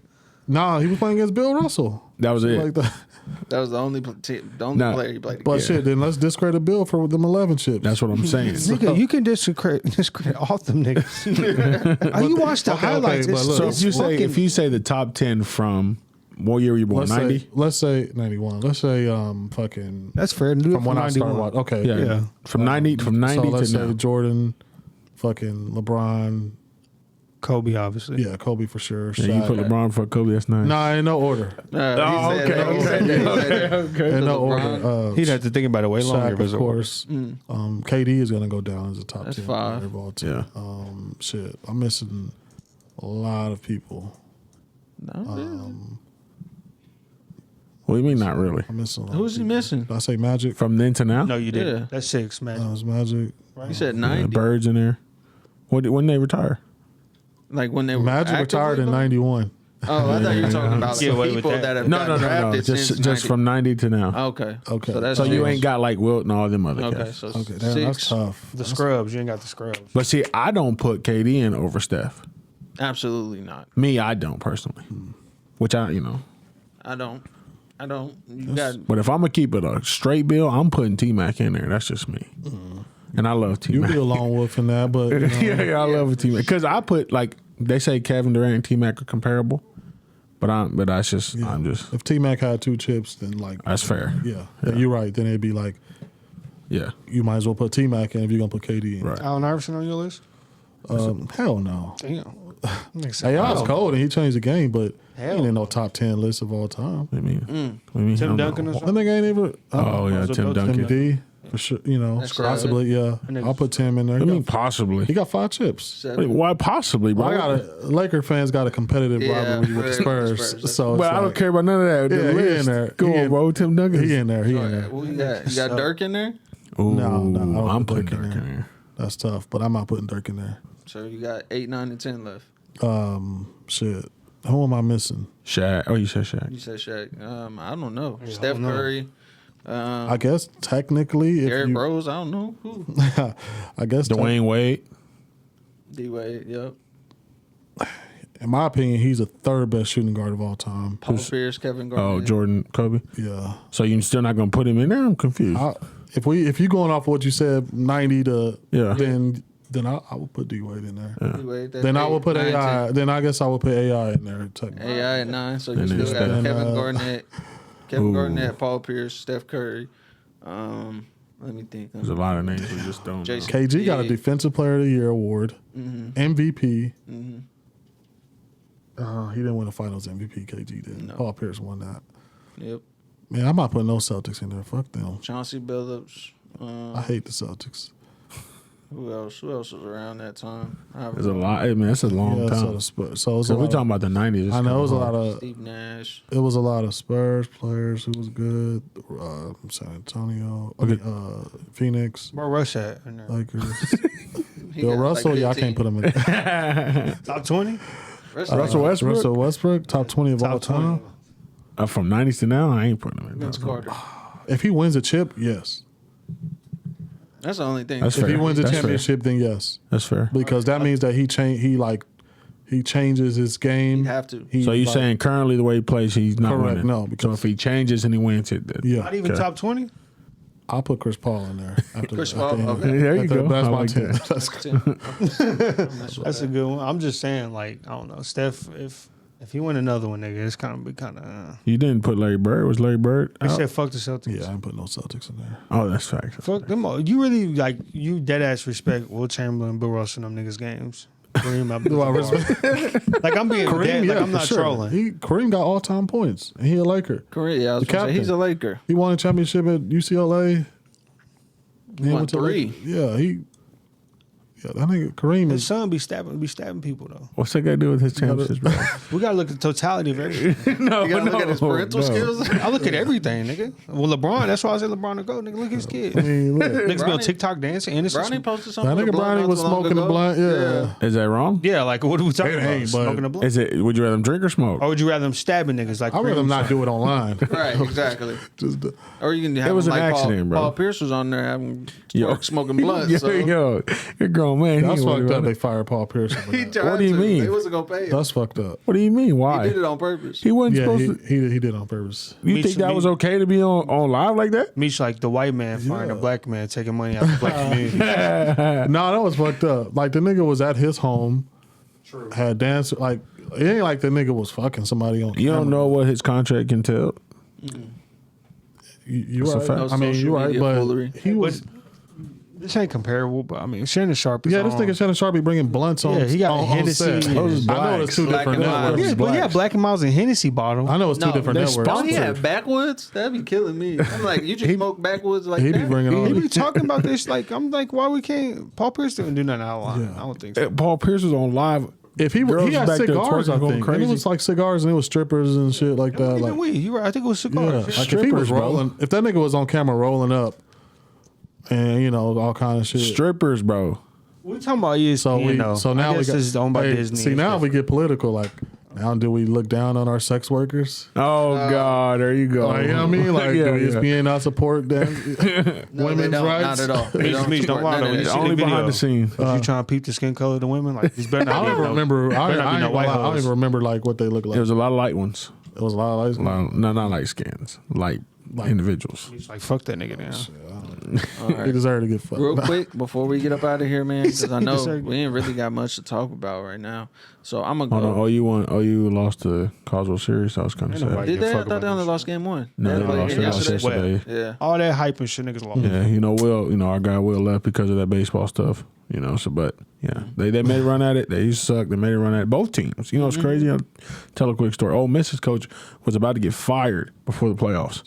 Nah, he was playing against Bill Russell. That was it. Like that. That was the only Nah. player he played But against. shit, then let's discredit Bill for them 11 chips. That's what I'm saying. Nigga, you can discredit all them niggas. You watch the okay, highlights. but It's, look, So it's if you say the top 10 from what year were you born? 90? let's say 91. Let's say fucking that's fair. Do it from when I started 91. watching. Okay, Yeah. Yeah. From 90 So let's to say now. Jordan, fucking LeBron. Kobe, obviously. Yeah, Kobe for sure. Yeah, you Shaq. put LeBron for Kobe, that's nice. Nah, in no order. He said that. He said that. In no LeBron. order. He'd have to think about it way longer. Shaq, if it was of a order. course. KD is gonna go down as a top That's 10 five. player of all time. Yeah. Shit, I'm missing a lot of people. No, What do you mean not really? I'm missing. A lot who's of he people. missing? Did I say Magic? From then to now? No, you didn't. Yeah. That's 6, man. That was Magic. You said Yeah, 90. Birds in there. When they retire? Like when they were Magic actively retired in going? '91. Oh, I thought you were talking about Get away with people that. that have No, gotten drafted Just since just 90. from 90 to now. Okay. Okay. So, that's So you six. ain't got like Wilt and all them other Okay, guys. so Okay, damn, six. that's tough. The scrubs. You ain't got the scrubs. But see, I don't put KD in over Steph. Absolutely not. Me, I don't personally. Which I don't. You got But if I'm gonna keep it a straight bill, I'm putting T Mac in there. That's just me. And I love T You Mac. be a lone wolf in that, but yeah, I love T Mac because I put like they say Kevin Durant and T Mac are comparable, but that's just I'm just if T Mac had 2 chips, then like that's fair. yeah, then you're right. Then it'd be like Yeah, you might as well put T Mac in if you're gonna put KD in. right. Allen Iverson on your list? Hell no. Damn. Makes Hey, I sense. was cold and he changed the game, but he Hell ain't in no top 10 list of all time. I mean, I mean, Tim I'm- Duncan or That something? nigga ain't even. Oh yeah, Was it Tim Tim Duncan. Tim D for sure. That's Possibly, yeah. nigga- I'll put Tim in there. I He mean, got, possibly. he got 5 chips. seven. Wait, why possibly, bro? I got a Laker fans got a competitive Yeah, rivalry with the for the Spurs, Spurs. so it's But I don't like, care about none of that. The Yeah, he list. in there. Go He on, in- bro. Tim Duncan. He in there. He in All there. right, what you got? You got Dirk in there? Ooh, No, I don't I'm put putting Dirk in Dirk in there. there. That's tough, but I'm not putting Dirk in there. So you got 8, 9, and 10 left. Shit. Who am I missing? Shaq. Oh, you said Shaq. You said Shaq. I don't know. I Steph don't know. Curry. I guess technically, if Derrick you, Rose. I don't know who. I guess Dwayne Wade. D Wade. Yep. in my opinion, he's the third best shooting guard of all time. Paul Pierce, Kevin Garnett. Oh, Jordan, Kobe. Yeah. So you're still not gonna put him in there? I'm confused. If you going off what you said, 90 to then I would put D Wade in there. Anyway, Then I would put AI. Then I guess I would put AI in there. Technically. AI at 9, so you And still then got Steph. Kevin Garnett, Paul Pierce, Steph Curry. Let me think. There's a lot of names we just don't. Jason KG got a Kidd. Defensive Player of the Year award, MVP. He didn't win the Finals MVP. KG did. No. Paul Pierce won that. Yep. Man, I'm not putting no Celtics in there. Fuck them. Chauncey Billups. I hate the Celtics. Who else? Who else was around that time? There's a lot. Hey, man, that's a long Yeah, time. so it was So a we lot talking about the 90s. I know it was a lot of Steve Nash. it was a lot of Spurs players who was good. San Antonio, Phoenix, Where Rush at? In there? Lakers. He Bill got Russell, like yeah, I 15. can't put him in. Top 20? Russell Westbrook? Russell Westbrook, top 20 of all Top 20. time. From 90s to now, I ain't putting him in. Vince Carter. If he wins a chip, yes. That's the only thing. That's If he fair. wins a That's fair. championship, then yes, That's fair. because that means that he changes his game. He'd have to. He, So you're like, saying currently the way he plays, he's not Correct, winning? no, So because- if he changes and he wins it, then Yeah, Not even Okay. top 20? I'll put Chris Paul in there. After Chris after Paul, him. okay. There you go. That's I my like team. that. That's a good one. I'm just saying, like, I don't know. Steph, if he win another one, nigga, it's kind of. You didn't put Larry Bird. Was Larry Bird They out? said fuck the Celtics. Yeah, I ain't putting no Celtics in there. Oh, that's fact. Fuck them all. You really, like, you dead ass respect Will Chamberlain, Bill Russell, and them niggas' games. Kareem Do I Abdul-Jabbar. Like, I'm being Kareem, dead, like, yeah, I'm for not sure. trolling. Kareem got all time points, and he a Laker. Correct. Yeah, I was The gonna say, captain. he's a Laker. He won a championship at UCLA. He won went to 3. Lakers. Yeah, that nigga Kareem His is. son be stabbing people, though. What's that got to do with his championships, bro? We got to look at the totality of everything. no, You gotta look at his parental skills. I look at everything, nigga. Well, LeBron, that's why I said LeBron to go. Nigga, look at his kid. I mean, look, Niggas be on Brownie- TikTok dancing. And it's Brownie posted something. that with nigga a blunt Brownie not was too long smoking a ago. blunt. Yeah. Is that wrong? yeah, like, what are we talking It about? ain't, but- Smoking a blunt? Is it? Would you rather him drink or smoke? Or would you rather them stabbing niggas like I'd rather Kareem? not do it online. Right, exactly. Just Or you can have was him an like accident, bro. Paul Pierce was on there having Yo. smoking blunts. yo, so yo, you're a grown man. He That's ain't worried fucked up. about They it. fired Paul Pierce. over he that. tried What do you to. mean? They wasn't gonna pay him. That's fucked up. What do you mean? He Why? did it on purpose. He wasn't Yeah, supposed to. he did it on purpose. You Me think too, that me- was okay to be on live like that? Meech like the white man firing a Yeah. black man taking money out of the black community. No, that was fucked up. Like the nigga was at his home, had dance. Like it ain't like the nigga was fucking somebody on. You don't camera. know what his contract can tell. You That's a right. fact. No I mean, social you right, media but foolery. he was. This ain't comparable, but I mean, Shannon Sharp is Yeah, this on. nigga Shannon Sharp be bringing blunts on. Yeah, he got on Hennessy. set. Those I know it's two Black different and mild. networks. Yeah, but yeah, Black and Miles and Hennessy bottle. I know it's two No, different they networks. Oh, he sponsored. had backwoods? That'd be killing me. I'm like, you just smoke backwoods like He that? be bringing He on. be talking about this like I'm like, why we can't? Paul Pierce didn't do nothing out of line. Yeah. I don't think so. Paul Pierce was on live. If he Girls had back there cigars, I twerking, going think crazy. it was like cigars and it was strippers and shit like that. Even Like, weed. You right? I think it was yeah, cigars. like if he was Strippers, bro. rolling, if that nigga was on camera rolling up, and you know all kind of shit. Strippers, bro. We talking about ESPN, So we, though. so now I we guess got. this is owned by hey, Disney. See, and now stuff. we get political. Like, now do we look down on our sex workers? Oh God, there you go. Like, you know what I mean? Like, Yeah, do yeah. ESPN not support them? No, women's they don't, rights? Not at all. They don't Meech, don't support lie none though. of You that. see Only the video. behind the scenes. If you trying to peep the skin color of the women, like this better not I don't be even no- remember. I better not be no don't white I don't hoes. even remember like what they look like. There was a lot of light ones. It was a lot of lights. No, not light skins. Light individuals. He's like, fuck that nigga down. All He right. deserved to get fucked. Real quick before we get up out of here, man, because I He know deserved- we ain't really got much to talk about right now. So I'm gonna Hold on. go. OU lost to Coswell Series. That was kind of Ain't nobody sad. Did they? I fuck thought they about only this lost game 1. No, They they played lost again yesterday. Yeah. All that hype and shit, niggas lost. Yeah, Will, our guy Will left because of that baseball stuff. So but yeah, they made a run at it. They used to suck. They made a run at it. Both teams. It's crazy. I'll tell a quick story. Ole Miss's coach was about to get fired before the playoffs.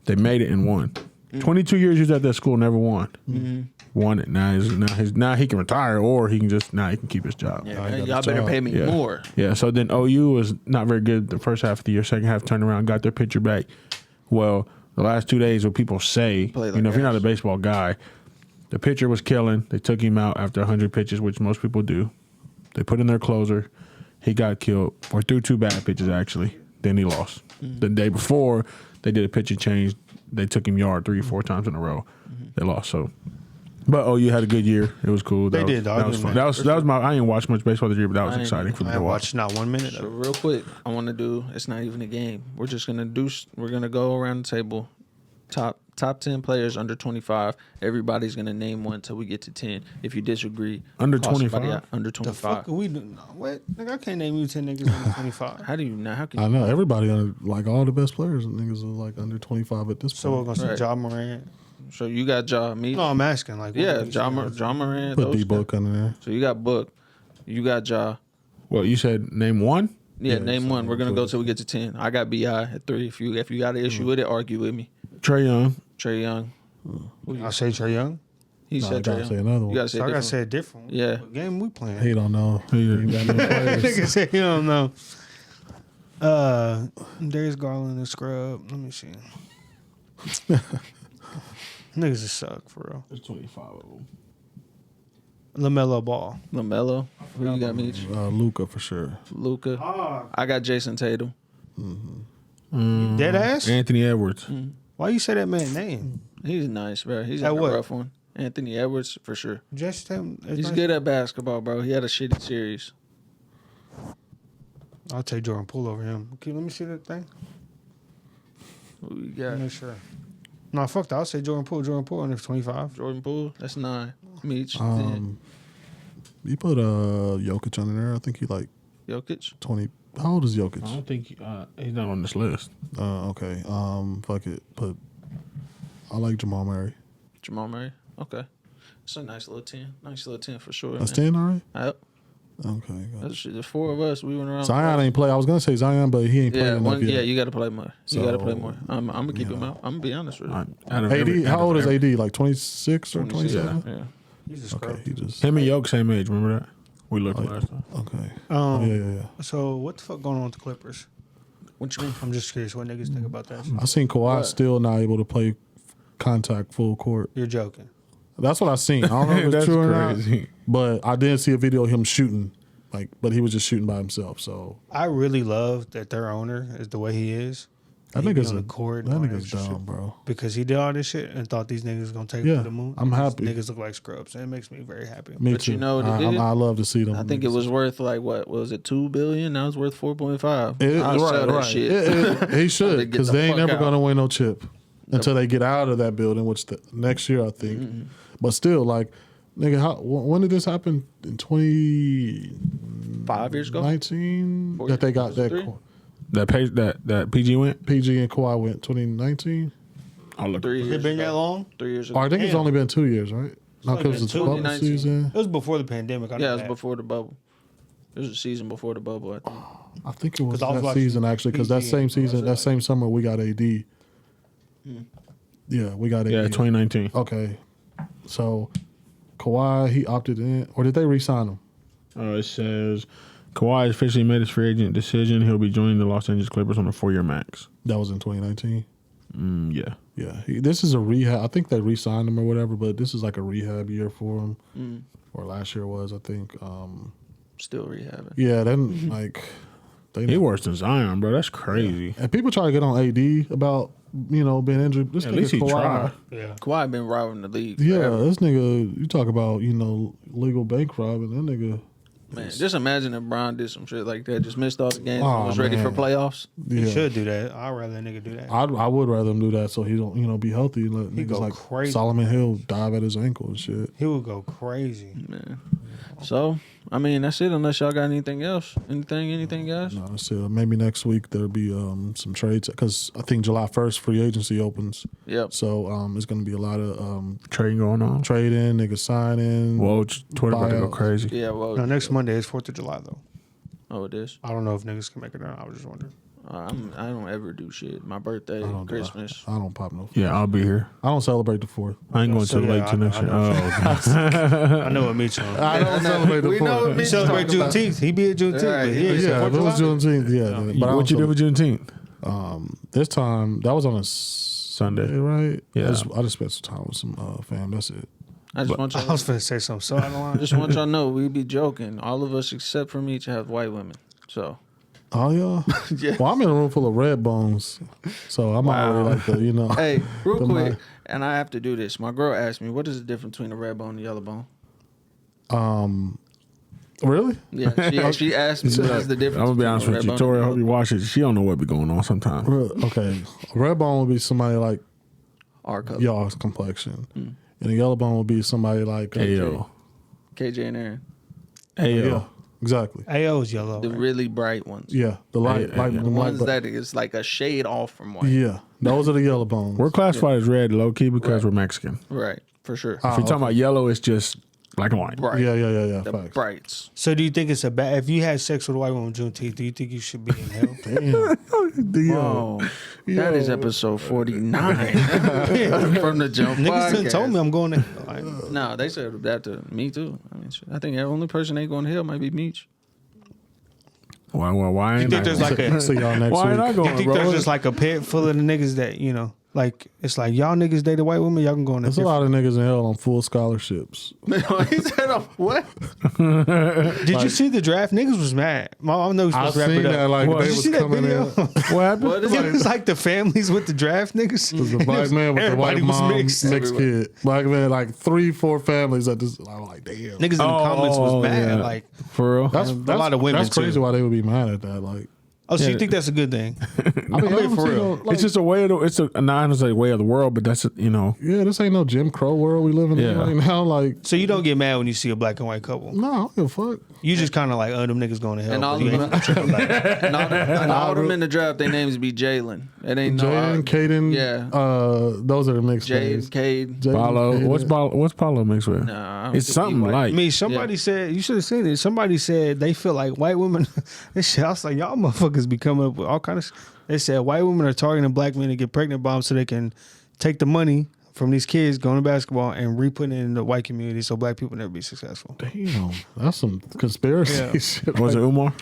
They made it and won. 22 years he was at that school, never won. Won it. Now he can retire or he can he can keep his job. Yeah, he man, got y'all his better job. pay me Yeah. more. Yeah, so then OU was not very good the first half of the year. Second half turned around, got their pitcher back. Well, the last 2 days, what people say, Play like if you're not a ass. baseball guy, the pitcher was killing. They took him out after 100 pitches, which most people do. They put in their closer. He got killed, or threw 2 bad pitches, actually. Then he lost. The day before, they did a pitching change. They took him yard 3 or 4 times in a row. They lost. So But OU had a good year. It was cool. They did, dog. That was fun. That was my. I didn't watch much baseball this year, but that was exciting for me I to ain't watch. watched not 1 minute So of it. real quick, I want to do. It's not even a game. We're just gonna do. We're gonna go around the table. Top 10 players under 25. Everybody's gonna name one until we get to 10. If you disagree, Under call somebody 25? out. Under The 25. fuck are we doing? What? Nigga, I can't name you 10 niggas under 25. How do you not? How can I you? know everybody like all the best players niggas are like under 25 at this So we're point. gonna say Right. Ja Morant. So you got Ja, me. No, I'm asking. Like, what Yeah, are you Ja saying? Morant. Put those D Book under there. guys. So you got Book. You got Ja. Well, you said name one. Yeah, Yeah, name so one. We're gonna go include till we get to 10. I got Bi at 3. If you got an issue with it, argue with me. Trey Young. Trey Young. I say Trae Young. He No, I said Trey gotta Young. say another You one. gotta say So I gotta different. say it different. Yeah. What game we playing? He don't know. He ain't got no players. Nigga say he don't know. Darius Garland and Scrub. Let me see. Niggas just suck for real. There's 25 of them. LaMelo Ball. LaMelo. Who you got, Meech? Luca for sure. Luca. I got Jason Tatum. Dead ass? Anthony Edwards. Why you say that man's name? He's nice, bro. He's At in a what? rough one. Anthony Edwards for sure. Jason Tatum. is He's nice. good at basketball, bro. He had a shitty series. I'll take Jordan Poole over him. Okay, let me see that thing. Who you Let got? me make sure. No, fuck that. I'll say Jordan Poole. Jordan Poole under 25. Jordan Poole. That's 9. Meech. 10. You put Jokic under there. I think he like Jokic. 20. How old is Jokic? I don't think he's not on this list. Okay. Fuck it. I like Jamal Murray. Jamal Murray. Okay. It's a nice little 10. Nice little 10 for sure. That's man. 10, all right? Yep. Okay. That's the 4 of us. We went around. Zion ain't play. I was gonna say Zion, but he ain't Yeah, playing enough yet. yeah, you got to play more. You got to play So, more. I'm gonna keep him out. I'm gonna be honest with you. AD, how old is AD? Like 26 or 27? Yeah. He's a scrub. Okay, he just Him and Yoke same age. Remember that? We looked last time. okay. Um, Yeah. So what the fuck going on with the Clippers? What you mean? I'm just curious what niggas think about that. I seen Kawhi What? still not able to play contact full court. You're joking. That's what I seen. I don't know if it's That's true or crazy. not, but I did see a video of him shooting, but he was just shooting by himself. So I really love that their owner is the way he is. that He be nigga's on a the court. that and all nigga's extra dumb, shit. bro. Because he did all this shit and thought these niggas gonna take it Yeah, to the moon. I'm These happy. Niggas look like scrubs. And it makes me very happy. Me But too. you know what he did? I love to see them. I think it was worth like what was it, $2 billion? Now it's worth 4.5. It, I'll sell that right. shit. He should Get because the they ain't fuck never out. gonna win no chip until they get out of that building, which next year I think. Mm-hmm. But still, like, nigga, when did this happen? In 5 years ago. 2019 4 that they got years? that 3? That page that PG went. PG and Kawhi went 2019. I'll look. 3 Has years. it been that ago. long? 3 years Or ago. I think it's Damn. only been 2 years, right? No, only because been it's two. bubble 2019. season. It was before the pandemic. I know Yeah, it was that. before the bubble. It was a season before the bubble. I think. I think it was 'Cause I was that watching season actually, because that PG same and season, that same summer, we got AD. Yeah, we got AD. Yeah, 2019. Okay, so Kawhi he opted in, or did they re-sign him? It says Kawhi has officially made his free agent decision. He'll be joining the Los Angeles Clippers on a 4-year max. That was in 2019. Yeah. Yeah, this is a rehab. I think they re-signed him or whatever, but this is like a rehab year for him, or last year was, I think. Still rehabbing. Yeah, then like they He worse than Zion, bro. That's crazy. and people try to get on AD about being injured. This At nigga least he Kawhi. tried. Yeah. Kawhi been robbing the league. Yeah, forever. this nigga. You talk about legal bank robbing. That nigga. Man, just imagine if Bron did some shit like that. Just missed all the games Oh, and was ready for man. playoffs. He Yeah, should do that. I'd rather a nigga do that. I would rather him do that so he don't be healthy. And let He niggas go like crazy. Solomon Hill dive at his ankle and shit. He would go crazy. Man. So, I mean, that's it. Unless y'all got anything else. Anything, guys? No, that's it. Maybe next week there'll be some trades because I think July 1st free agency opens. Yep. So it's gonna be a lot of Trading going on. trading, niggas signing. Whoa, Twitter about to go Buyouts. crazy. Yeah, well. No, next Monday is 4th of July, though. Oh, it is? I don't know if niggas can make it or not. I was just wondering. I don't ever do shit. My birthday, I don't do- Christmas. I don't pop no. Yeah, I'll be here. I don't celebrate the 4th. I ain't going So, to yeah, late I to know- next I year. know. Oh, okay. I know what Meech on. I don't celebrate the We 4th. know what He Meech celebrate talking about. Juneteenth. He be at Juneteenth. Right, but yeah, yeah, Yeah, if it was Juneteenth, yeah. But I What you don't did with Juneteenth? this time that was on a Sunday, Sunday. right? Yeah. I just spent some time with some fam. That's it. I just want I y'all was finna say something so out of line. just want y'all to know we be joking. All of us except for me to have white women. So Oh yeah. Yeah. Well, I'm in a room full of red bones, so I'm already like the Hey, real the quick, and I have to do this. My girl asked me, "What is the difference between a red bone and a yellow bone?" Really? Yeah, she asked me what is the difference. I'm gonna be honest with you, Tori. I hope you watch it. She don't know what be going on sometimes. Okay. A red bone would be somebody like Our color. y'all's complexion, and a yellow bone would be somebody like Ayo, KJ and Aaron, ayo. Yeah, exactly. AO is yellow. the right? really bright ones. Yeah, the light, Yeah, light, yeah. The light ones but- that is like a shade off from white. Yeah, those are the yellow bones. We're classified as red, low key, because Right. we're Mexican. Right, for sure. If you're talking about yellow, it's just black and white. Bright. Yeah. The Facts. brights. So do you think it's a bad? If you had sex with a white woman on Juneteenth, do you think you should be in hell? Damn. Oh, that is episode 49 from the Jump Niggas done Podcast. told me I'm going to. Like, No, they said that to me too. I mean, shit. I think the only person ain't going to hell might be Meech. Why ain't you think I? there's like a? See y'all next Why ain't I week. going, You think bro? there's just like a pit full of the niggas that like it's like y'all niggas dated white women, y'all can go in There's a lot of niggas in hell on full scholarships. He said, "What?" Did you see the draft? Niggas was mad. I know we I supposed to wrap seen it up. that like What? they Did you was see that coming video? in. What happened? What is It it? was like the families with the draft niggas. It was a black man with the white Everybody was mom, mixed. mixed kid. Black man, like 3-4 families at this. I was like, damn. Niggas in the comments was mad. yeah. Like, For real? That's a lot of women, That's crazy too. why they would be mad at that. Like, oh, so Yeah. you think that's a good thing? I mean, for real. It's just a way of the, it's a not necessarily way of the world, but that's yeah, this ain't no Jim Crow world we living in Yeah. right now. Like, So you don't get mad when you see a black and white couple. no, I don't give a fuck. You just kind of like, oh, them niggas going to hell. And all but you of ain't tripping about it. and all them in the draft, their names be Jalen. It ain't no Jaden, Caden, Yeah. those are the mixed Jade, names. Cade. Jaden, Paulo. Caden. What's Paulo mixed with? Nah, I don't It's think something he white. like. Me, somebody said, you should have seen it. Somebody said they feel like white women, this shit, I was like, y'all motherfuckers be coming up with all kind of, they said white women are targeting black men to get pregnant bombs so they can take the money from these kids going to basketball and re-putting it in the white community so black people never be successful. Damn, that's some conspiracy Yeah. shit. Was it Umar?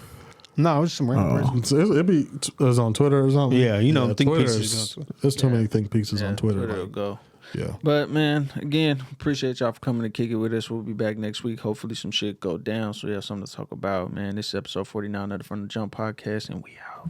No, it was just some random person. It's on Twitter or something. Yeah, you know, think Twitter's- pieces on Twitter. There's too many think pieces on Twitter. will like, go. yeah. But man, again, appreciate y'all for coming to kick it with us. We'll be back next week. Hopefully some shit go down so we have something to talk about. Man, this is episode 49 of the From the Jump podcast, and we out.